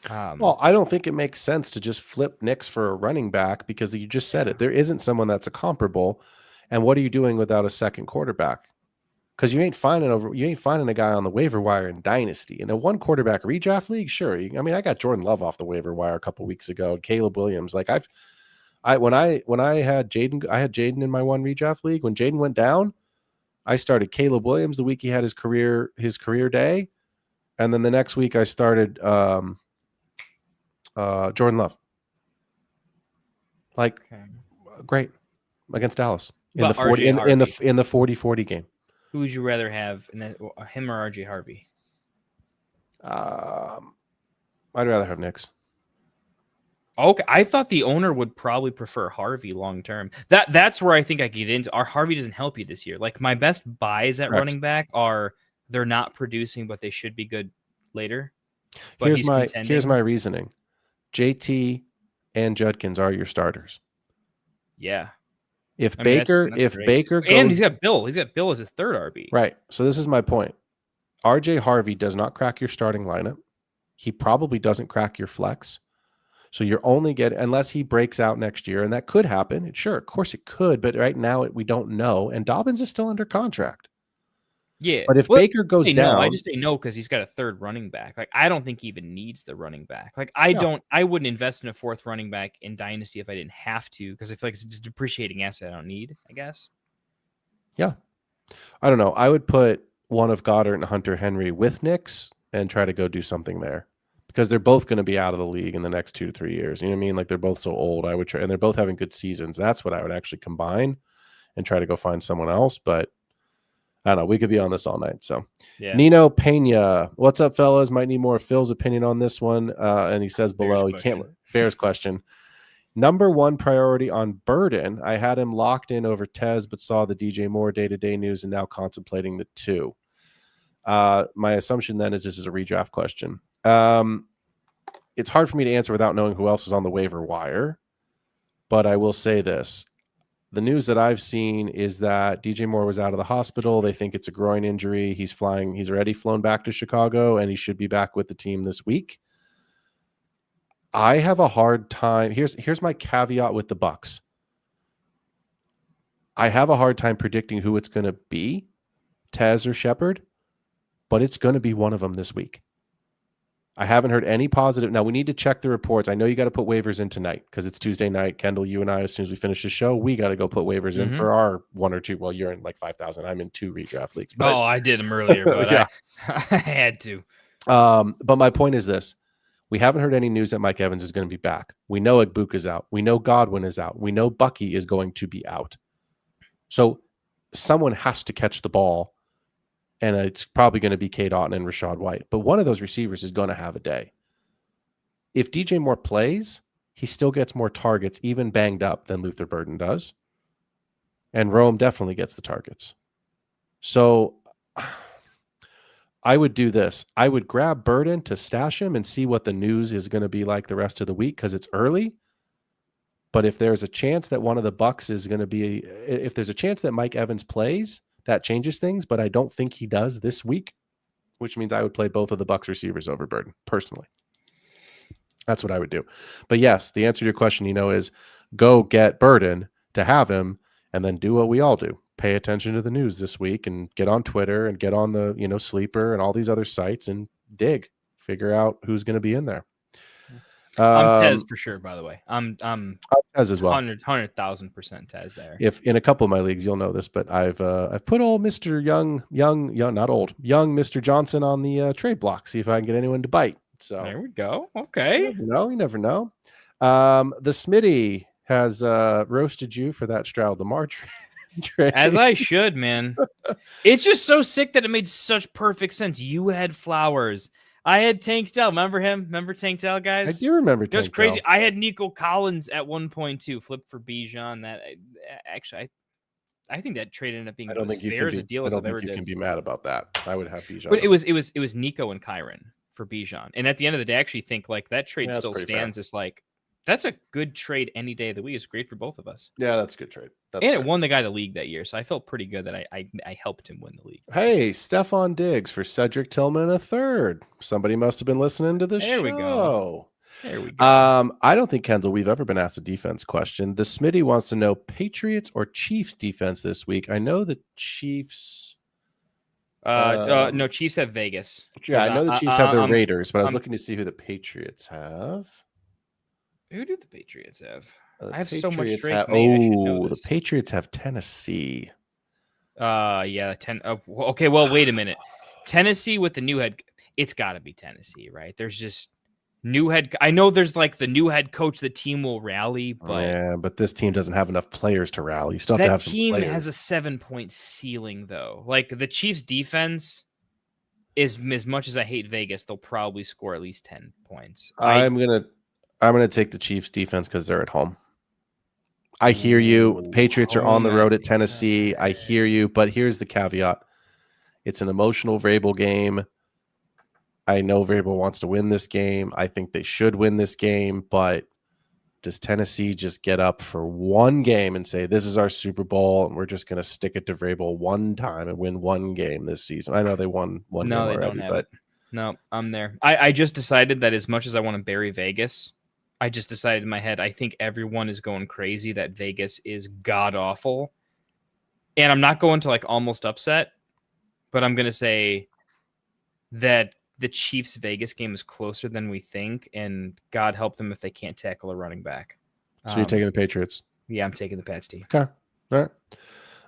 Well, I don't think it makes sense to just flip Knicks for a running back because you just said it. There isn't someone that's a comparable. And what are you doing without a second quarterback? Because you ain't finding a guy on the waiver wire in Dynasty. In a one quarterback redraft league, sure. I got Jordan Love off the waiver wire a couple weeks ago. Caleb Williams. Like when I had Jaden in my one redraft league. When Jaden went down, I started Caleb Williams the week he had his career day, and then the next week I started Jordan Love. Great against Dallas in the 40 in the 40-40 game. Who would you rather have, him or RJ Harvey? I'd rather have Knicks. Okay, I thought the owner would probably prefer Harvey long term. That's where I think I get into. Our Harvey doesn't help you this year. Like my best buys at running back are they're not producing, but they should be good later. But here's my reasoning. JT and Judkins are your starters. Yeah. If Baker goes, and he's got Bill as a third RB. Right. So this is my point. RJ Harvey does not crack your starting lineup. He probably doesn't crack your flex. So you're only unless he breaks out next year, and that could happen. Sure, of course it could, but right now we don't know. And Dobbins is still under contract. Yeah. But if Baker goes down, I just say no because he's got a third running back. Like I don't think he even needs the running back. Like I wouldn't invest in a fourth running back in Dynasty if I didn't have to, because I feel like it's a depreciating asset I don't need, I guess. Yeah. I don't know. I would put one of Goddard and Hunter Henry with Knicks and try to go do something there. Because they're both going to be out of the league in the next 2 to 3 years. You know what I mean? Like they're both so old. I would try, and they're both having good seasons. That's what I would actually combine and try to go find someone else. But I don't know. We could be on this all night. So yeah. Nino Pena, what's up, fellas? Might need more of Phil's opinion on this one. And he says below, Bears question. Number one priority on Burden. I had him locked in over Tez, but saw the DJ Moore day-to-day news and now contemplating the two. My assumption then is this is a redraft question. It's hard for me to answer without knowing who else is on the waiver wire, but I will say this. The news that I've seen is that DJ Moore was out of the hospital. They think it's a groin injury. He's already flown back to Chicago, and he should be back with the team this week. I have a hard time. Here's my caveat with the Bucks. I have a hard time predicting who it's going to be, Tez or Shepard, but it's going to be one of them this week. I haven't heard any positive. Now, we need to check the reports. I know you got to put waivers in tonight because it's Tuesday night. Kendall, you and I, as soon as we finish the show, we got to go put waivers in for our 1 or 2. Well, you're in like 5,000. I'm in 2 redraft leagues. But, I did them earlier, but yeah. I had to. But my point is this. We haven't heard any news that Mike Evans is going to be back. We know Agbuka's out. We know Godwin is out. We know Bucky is going to be out. So someone has to catch the ball. And it's probably going to be Cade Otton and Rachaad White. But one of those receivers is going to have a day. If DJ Moore plays, he still gets more targets, even banged up, than Luther Burden does. And Rome definitely gets the targets. So I would do this. I would grab Burden to stash him and see what the news is going to be like the rest of the week because it's early. But if there's a chance that one of the Bucks is going to be, if there's a chance that Mike Evans plays, that changes things, but I don't think he does this week, which means I would play both of the Bucks receivers over Burden, personally. That's what I would do. But yes, the answer to your question, is go get Burden to have him and then do what we all do. Pay attention to the news this week and get on Twitter and get on the, Sleeper and all these other sites and figure out who's going to be in there. I'm Tez for sure, by the way. I'm Tez as well. 100,000% Tez there. If in a couple of my leagues, you'll know this, but I've put old Mr. young, not old, young Mr. Johnson on the trade block. See if I can get anyone to bite. So there we go. Okay. You never know. The Smitty has roasted you for that Stroud Lamar trade. As I should, man. It's just so sick that it made such perfect sense. You had Flowers. I had Tank Dell. Remember him? Remember Tank Dell, guys? I do remember It was Tank crazy. Dell. I had Nico Collins at 1.2, flipped for Bijan. That actually, I think that trade ended up being I don't as think you fair can as a be. deal I as don't I've ever think you did. can be mad about that. I would have Bijan. But it was Nico and Kyron for Bijan. And at the end of the day, I actually think like that trade Yeah, that's still pretty stands as like that's a good trade any day of the week. It's great for both of us. Yeah, that's a good trade. That's and fair. it won the guy the league that year, so I felt pretty good that I helped him win the league. Hey, Stefan Diggs for Cedric Tillman in a third. Somebody must have been listening to the There show. we go. There we go. I don't think, Kendall, we've ever been asked a defense question. The Smitty wants to know Patriots or Chiefs defense this week. I know the Chiefs. No, Chiefs have Vegas. Yeah, I know the Chiefs have the Raiders, but I was I'm- looking to see who the Patriots have. Who do the Patriots have? The I have so much Patriots Drake have- May. I should know the this. Patriots have Tennessee. Yeah, 10. Okay, well, wait a minute. Tennessee with the new head. It's got to be Tennessee, right? There's just new head. I know there's like the new head coach. The team will rally, but Yeah, but this team doesn't have enough players to rally. You still have to that have some team players. has a 7-point ceiling, though. Like the Chiefs' defense is as much as I hate Vegas, they'll probably score at least 10 points. I'm gonna take the Chiefs defense because they're at home. I hear you. The Patriots are on the road at Tennessee. I hear you, but here's the caveat. It's an emotional Vrabel game. I know Vrabel wants to win this game. I think they should win this game, but does Tennessee just get up for one game and say, this is our Super Bowl, and we're just going to stick it to Vrabel one time and win one game this season? I know they won one game already, don't have but it. No, I'm there. I just decided that as much as I want to bury Vegas, I just decided in my head, I think everyone is going crazy that Vegas is god awful. And I'm not going to like almost upset, but I'm going to say that the Chiefs Vegas game is closer than we think. And God help them if they can't tackle a running back. so you're taking the Patriots. Yeah, I'm taking the Pats team. Okay. All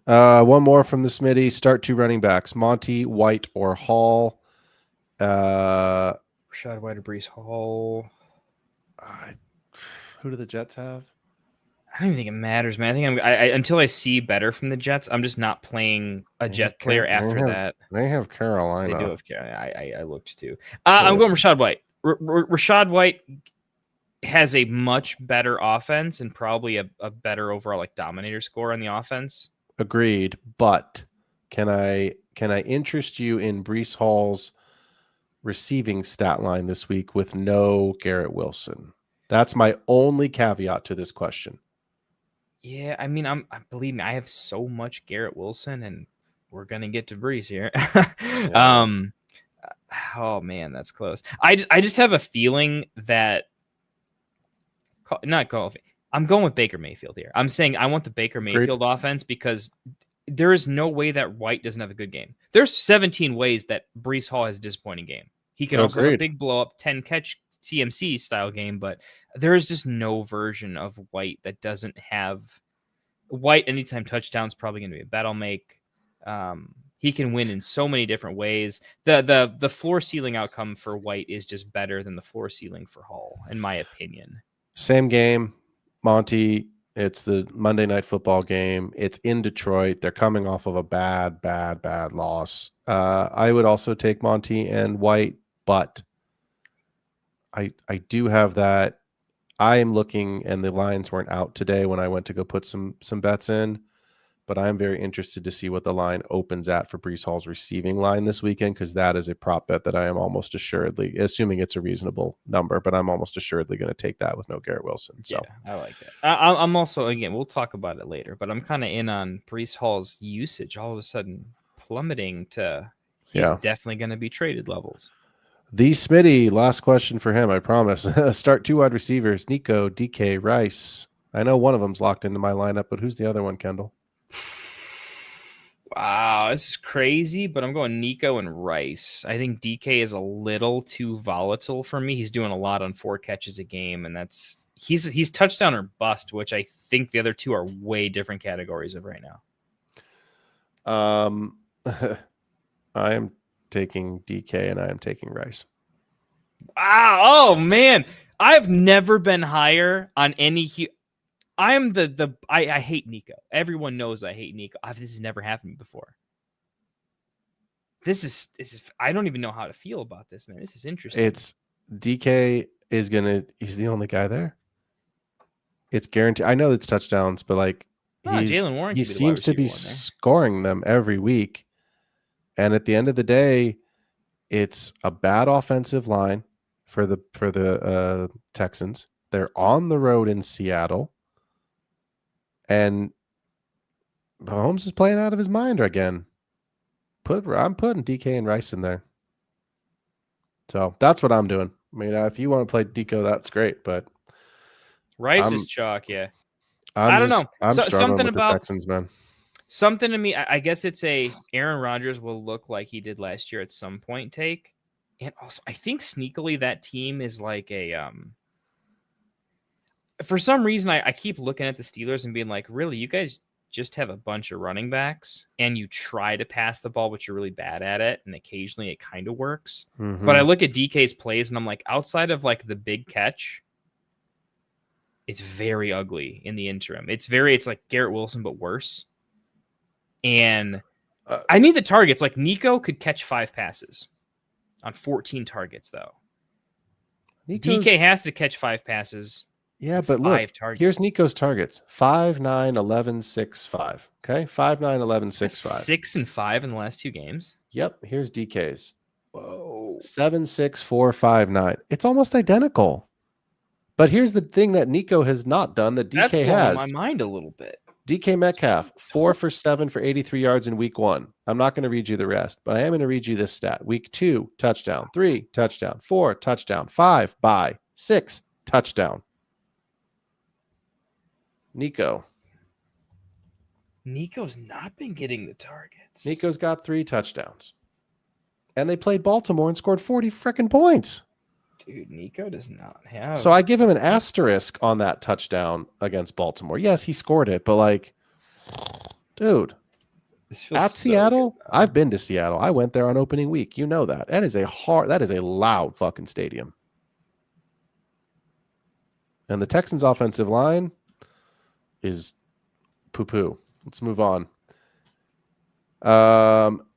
right. One more from the Smitty. Start two running backs, Monty, White, or Hall. Rashad White or Brees Hall. Who do the Jets have? I don't even think it matters, man. I think until I see better from the Jets, I'm just not playing a Jet player after that. They have Carolina. They do have Carolina. I looked too. I'm going Rashad White. Rashad White has a much better offense and probably a better overall like dominator score on the offense. Agreed, but can I interest you in Brees Hall's receiving stat line this week with no Garrett Wilson? That's my only caveat to this question. Yeah, I mean, believe me, I have so much Garrett Wilson, and we're gonna get to Brees here. Yeah. Oh man, that's close. I just have a feeling that I'm going with Baker Mayfield here. I'm saying I want the Baker Mayfield offense because there is no way that White doesn't have a good game. There's 17 ways that Brees Hall has a disappointing game. He can also have a big blow up 10 catch CMC style game, but there is just no version of White that doesn't have White. Anytime touchdown is probably going to be a battle make. He can win in so many different ways. The floor ceiling outcome for White is just better than the floor ceiling for Hall, in my opinion. Same game, Monty. It's the Monday Night Football game. It's in Detroit. They're coming off of a bad loss. I would also take Monty and White, but I do have that. I am looking, and the lines weren't out today when I went to go put some bets in, but I'm very interested to see what the line opens at for Brees Hall's receiving line this weekend, because that is a prop bet that I am almost assuredly, assuming it's a reasonable number, but I'm almost assuredly going to take that with no Garrett Wilson. So yeah, I like that. I'm also, again, we'll talk about it later, but I'm kind of in on Brees Hall's usage all of a sudden plummeting to he's definitely going to be traded levels. The Smitty, last question for him, I promise. Start two wide receivers, Nico, DK, Rice. I know one of them's locked into my lineup, but who's the other one, Kendall? Wow, this is crazy, but I'm going Nico and Rice. I think DK is a little too volatile for me. He's doing a lot on 4 catches a game, and he's touchdown or bust, which I think the other two are way different categories of right now. I am taking DK and I am taking Rice. Wow. Oh man. I've never been higher on any. I am I hate Nico. Everyone knows I hate Nico. This has never happened before. This is. I don't even know how to feel about this, man. This is interesting. It's DK is gonna. He's the only guy there. It's guaranteed. I know it's touchdowns, but like Jalen Warren. He seems to be scoring them every week. And at the end of the day, it's a bad offensive line for the Texans. They're on the road in Seattle, and Mahomes is playing out of his mind again. I'm putting DK and Rice in there. So that's what I'm doing. I mean, if you want to play Deco, that's great, but Rice is chalk, yeah. I don't know. I'm struggling something with about the Texans, man. Something to me, I guess it's Aaron Rodgers will look like he did last year at some point take. And also, I think sneakily that team is like for some reason, I keep looking at the Steelers and being like, really, you guys just have a bunch of running backs and you try to pass the ball, but you're really bad at it. And occasionally it kind of works. Mm-hmm. But I look at DK's plays and I'm like, outside of like the big catch, it's very ugly in the interim. It's like Garrett Wilson, but worse. And I need the targets. Like Nico could catch 5 passes on 14 targets, though. DK has to catch 5 passes. Yeah, but look, targets. Here's Nico's targets: 5, 9, 11, 6, 5. Okay, 5, 9, 11, 6, 5. 6 and 5 in the last 2 games. Yep. Here's DK's. Whoa. 7, 6, 4, 5, 9. It's almost identical. But here's the thing that Nico has not done that DK has. That's blowing my mind a little bit. DK Metcalf, 4 for 7 for 83 yards in week 1. I'm not going to read you the rest, but I am going to read you this stat. Week 2, touchdown. 3, touchdown. 4, touchdown. 5, bye. 6, touchdown. Nico's not been getting the targets. Nico's got 3 touchdowns. And they played Baltimore and scored 40 freaking points. Dude, Nico does not have. So I give him an asterisk on that touchdown against Baltimore. Yes, he scored it, but like, dude, at Seattle, I've been to Seattle. I went there on opening week. You know that. That is a loud fucking stadium. And the Texans' offensive line is poo-poo. Let's move on.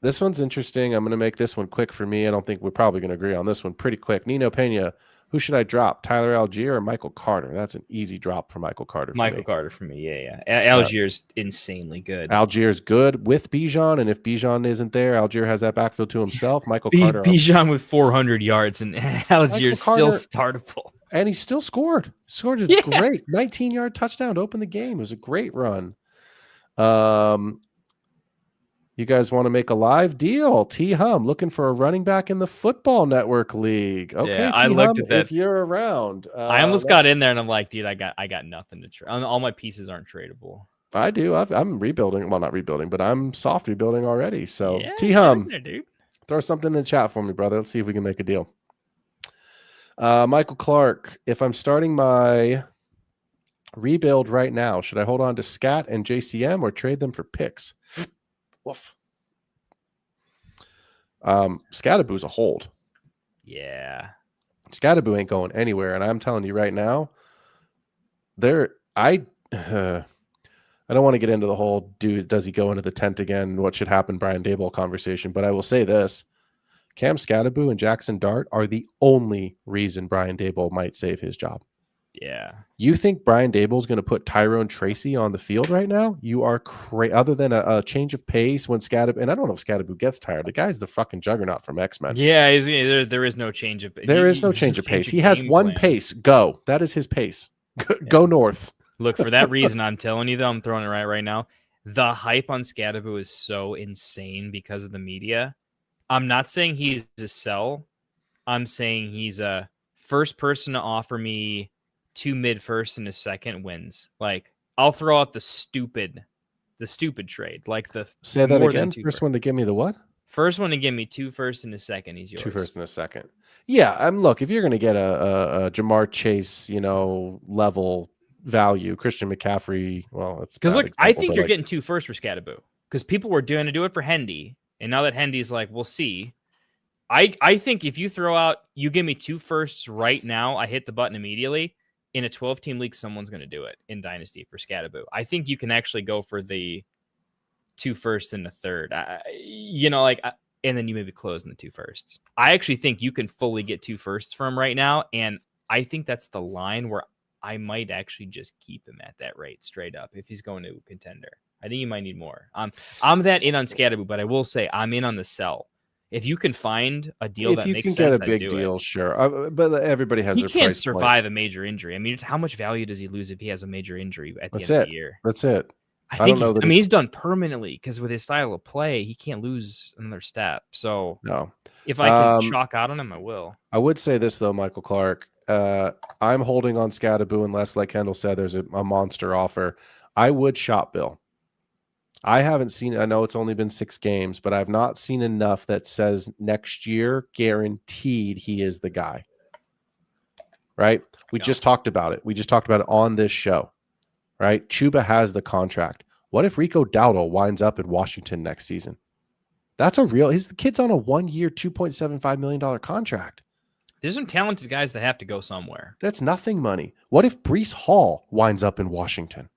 This one's interesting. I'm going to make this one quick for me. I don't think we're probably going to agree on this one pretty quick. Nino Pena, who should I drop? Tyler Algier or Michael Carter? That's an easy drop for Michael Carter. Carter for me. Yeah. Algier's insanely good. Algier's good with Bijan, and if Bijan isn't there, Algier has that backfield to himself. Michael Carter. Bijan with 400 yards, and Algier's still startable. And he still scored. Scored a great 19-yard touchdown to open the game. It was a great run. You guys want to make a live deal? T-Hum looking for a running back in the Football Network League. Okay, yeah, I looked at that. If you're around, I almost got in there, and I'm like, dude, I got nothing to trade. All my pieces aren't tradable. I do. I'm rebuilding. Well, not rebuilding, but I'm soft rebuilding already. So T-Hum, throw something in the chat for me, brother. Let's see if we can make a deal. Michael Clark, if I'm starting my rebuild right now, should I hold on to Scat and JCM or trade them for picks? Woof. Scatterboo's a hold. Yeah. Scatterboo ain't going anywhere. And I'm telling you right now, I don't want to get into the whole does he go into the tent again? What should happen, Brian Daboll conversation. But I will say this. Cam Scatterboo and Jackson Dart are the only reason Brian Daboll might save his job. Yeah. You think Brian Daboll is going to put Tyrone Tracy on the field right now? You are crazy. Other than a change of pace when Scatterboo, and I don't know if Scatterboo gets tired. The guy's the fucking juggernaut from X-Men. Yeah, there is no change of pace. There is no change of pace. He has one pace. Go. That is his pace. Go north. Look, for that reason, I'm telling you, though, I'm throwing it right now. The hype on Scatterboo is so insane because of the media. I'm not saying he's a sell. I'm saying he's a first person to offer me 2 mid-first and a second wins. Like, I'll throw out the stupid trade. Like say that again. First one to give me the what? First one to give me 2 firsts and a second. He's yours. 2 firsts and a second. Yeah, look, if you're going to get a Jamar Chase, level value, Christian McCaffrey. Well, it's because look, I think you're getting 2 firsts for Scatterboo because people were doing to do it for Hendy. And now that Hendy's like, we'll see. I think if you throw out, you give me 2 firsts right now, I hit the button immediately. In a 12-team league, someone's going to do it in Dynasty for Scatterboo. I think you can actually go for the 2 firsts and a third. And then you maybe close in the 2 firsts. I actually think you can fully get 2 firsts from right now, and I think that's the line where I might actually just keep him at that rate straight up if he's going to a contender. I think you might need more. I'm that in on Scatterboo, but I will say I'm in on the sell. If you can find a deal that makes sense, if you can get a big deal, sure. But everybody has. He their can't price survive point. a major injury. I mean, how much value does he lose if he has a major injury at the That's end it. of the year? That's it. I think he's done permanently because with his style of play, he can't lose another step. So no, if I can chalk out on him, I will. I would say this though, Michael Clark. I'm holding on Scatterboo unless, like Kendall said, there's a monster offer. I would shop Bill. I haven't seen. I know it's only been 6 games, but I've not seen enough that says next year guaranteed he is the guy. Right? We just talked about it. We just talked about it on this show. Right? Chuba has the contract. What if Rico Dowdle winds up in Washington next season? That's a real. The kid's on a 1-year, $2.75 million contract. There's some talented guys that have to go somewhere. That's nothing money. What if Breece Hall winds up in Washington?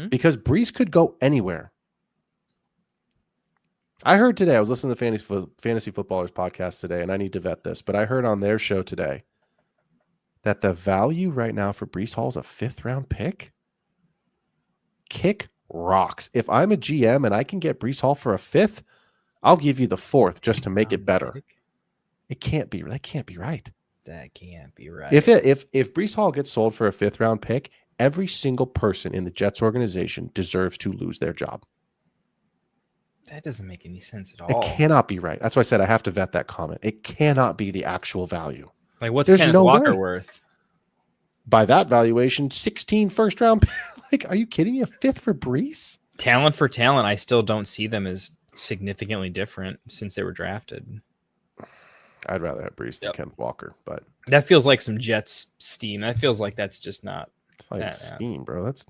Because Breece could go anywhere. I heard today, I was listening to Fantasy Footballers podcast today, and I need to vet this, but I heard on their show today that the value right now for Breece Hall is a 5th-round pick. Kick rocks. If I'm a GM and I can get Breece Hall for a 5th, I'll give you the 4th just to make it better. It can't be. That can't be right. That can't be right. If Breece Hall gets sold for a 5th-round pick, every single person in the Jets organization deserves to lose their job. That doesn't make any sense at all. It cannot be right. That's why I said I have to vet that comment. It cannot be the actual value. Like, what's Kenneth Walker worth? By that valuation, 16 first-round. Like, are you kidding me? A 5th for Breece? Talent for talent, I still don't see them as significantly different since they were drafted. I'd rather have Breece than Kenneth Walker, but that feels like some Jets steam. That feels like that's just not. It's like steam, bro. That's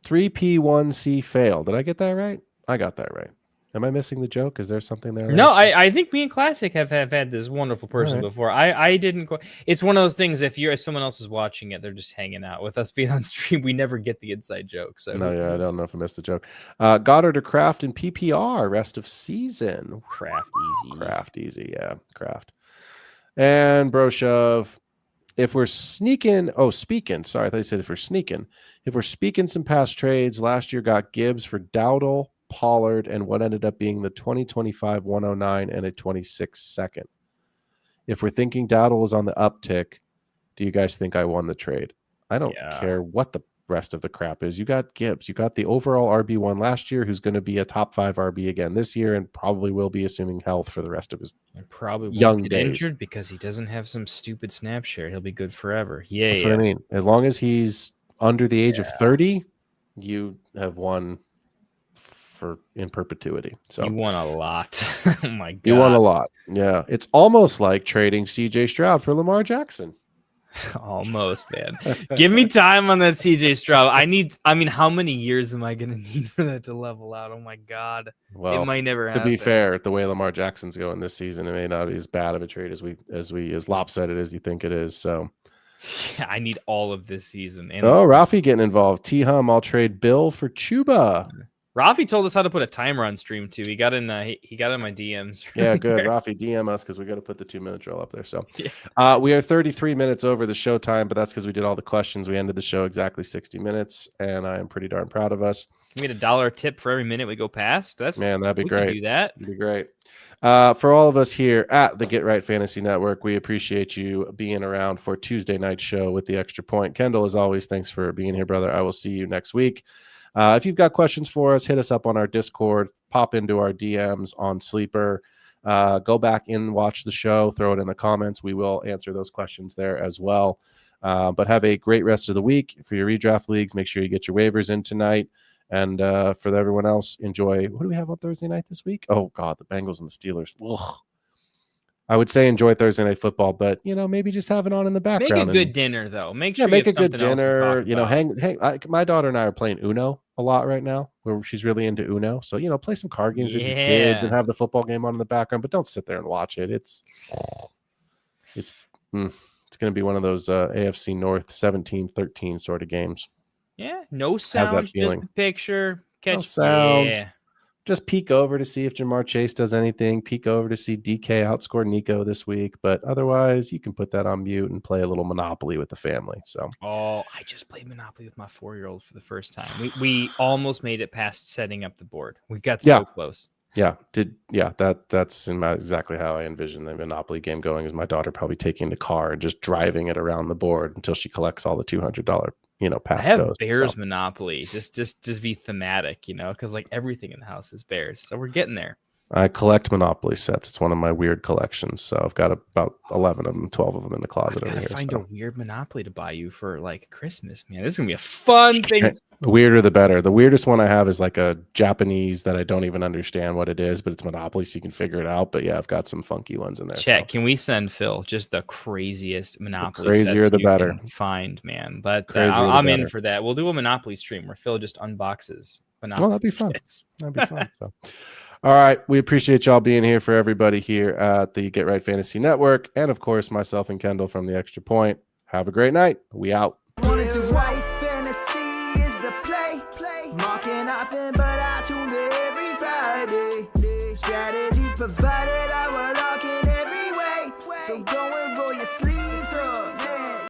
3P1C fail. Did I get that right? I got that right. Am I missing the joke? Is there something there? No, I think me and Classic have had this wonderful person before. I didn't. It's one of those things. If someone else is watching it, they're just hanging out with us being on stream. We never get the inside joke. So I don't know if I missed the joke. Goddard or Kraft in PPR rest of season. Kraft easy. Yeah, Kraft. And Broshov. If we're sneaking, sorry, I thought you said if we're sneaking. If we're speaking some past trades, last year got Gibbs for Dowdle, Pollard, and what ended up being the 2025 109 and a 26 second. If we're thinking Dowdle is on the uptick, do you guys think I won the trade? I don't care what the rest of the crap is. You got Gibbs. You got the overall RB1 last year, who's going to be a top 5 RB again this year, and probably will be, assuming health, for the rest of his young days. Injured because he doesn't have some stupid snap share. He'll be good forever. Yeah, that's what I mean. As long as he's under the age of 30, you have won in perpetuity. So you won a lot. Oh my god, you won a lot. Yeah, it's almost like trading CJ Stroud for Lamar Jackson. Almost, man. Give me time on that CJ Stroud. How many years am I going to need for that to level out? Oh my god. Well, it might never happen. To be fair, the way Lamar Jackson's going this season, it may not be as bad of a trade as lopsided as you think it is. So yeah, I need all of this season. And Rafi getting involved. T-Hum, I'll trade Bill for Chuba. Rafi told us how to put a timer on stream too. He got in my DMs. Yeah, good. Rafi, DM us because we got to put the 2-minute drill up there. So we are 33 minutes over the show time, but that's because we did all the questions. We ended the show exactly 60 minutes, and I am pretty darn proud of us. We get $1 tip for every minute we go past. That'd be great. Do that. That'd be great. For all of us here at the Get Right Fantasy Network, we appreciate you being around for Tuesday night show with the Extra Point. Kendall, as always, thanks for being here, brother. I will see you next week. If you've got questions for us, hit us up on our Discord, pop into our DMs on Sleeper, go back and watch the show, throw it in the comments. We will answer those questions there as well. But have a great rest of the week. For your redraft leagues, make sure you get your waivers in tonight. And for everyone else, enjoy. What do we have on Thursday night this week? Oh, God, the Bengals and the Steelers. Ugh. I would say enjoy Thursday Night Football, but maybe just have it on in the Make background. a good dinner though. Make sure make you a have good something else to dinner. talk about. Hang. My daughter and I are playing Uno a lot right now, where she's really into Uno. So play some card games with your kids and have the football game on in the background, but don't sit there and watch it. It's going to be one of those AFC North 17-13 sort of games. Yeah, no sound, just the picture. No sound. Yeah. Just peek over to see if Jamar Chase does anything. Peek over to see DK outscore Nico this week. But otherwise, you can put that on mute and play a little Monopoly with the family. So, I just played Monopoly with my 4-year-old for the first time. We almost made it past setting up the board. We got so close. Yeah, that's exactly how I envision the Monopoly game going. Is my daughter probably taking the car and just driving it around the board until she collects all the $200 pass I have goes. Bears Monopoly, just be thematic, because like everything in the house is Bears, so we're getting there. I collect Monopoly sets. It's one of my weird collections. So I've got about 11 of them, 12 of them in the closet over here. Find a weird Monopoly to buy you for like Christmas, man. This is gonna be a fun thing. The weirder the better. The weirdest one I have is like a Japanese that I don't even understand what it is, but it's Monopoly, so you can figure it out. But yeah, I've got some funky ones in there. Chet, can we send Phil just the craziest Monopoly? The crazier the better. Find, man. But I'm in for that. We'll do a Monopoly stream where Phil just unboxes Monopoly. Oh, that'd be fun. That'd be fun. So, all right, we appreciate y'all being here for everybody here at the Get Right Fantasy Network, and of course myself and Kendall from the Extra Point. Have a great night. We out. Marking nothing but I tune every Friday. Strategies provided.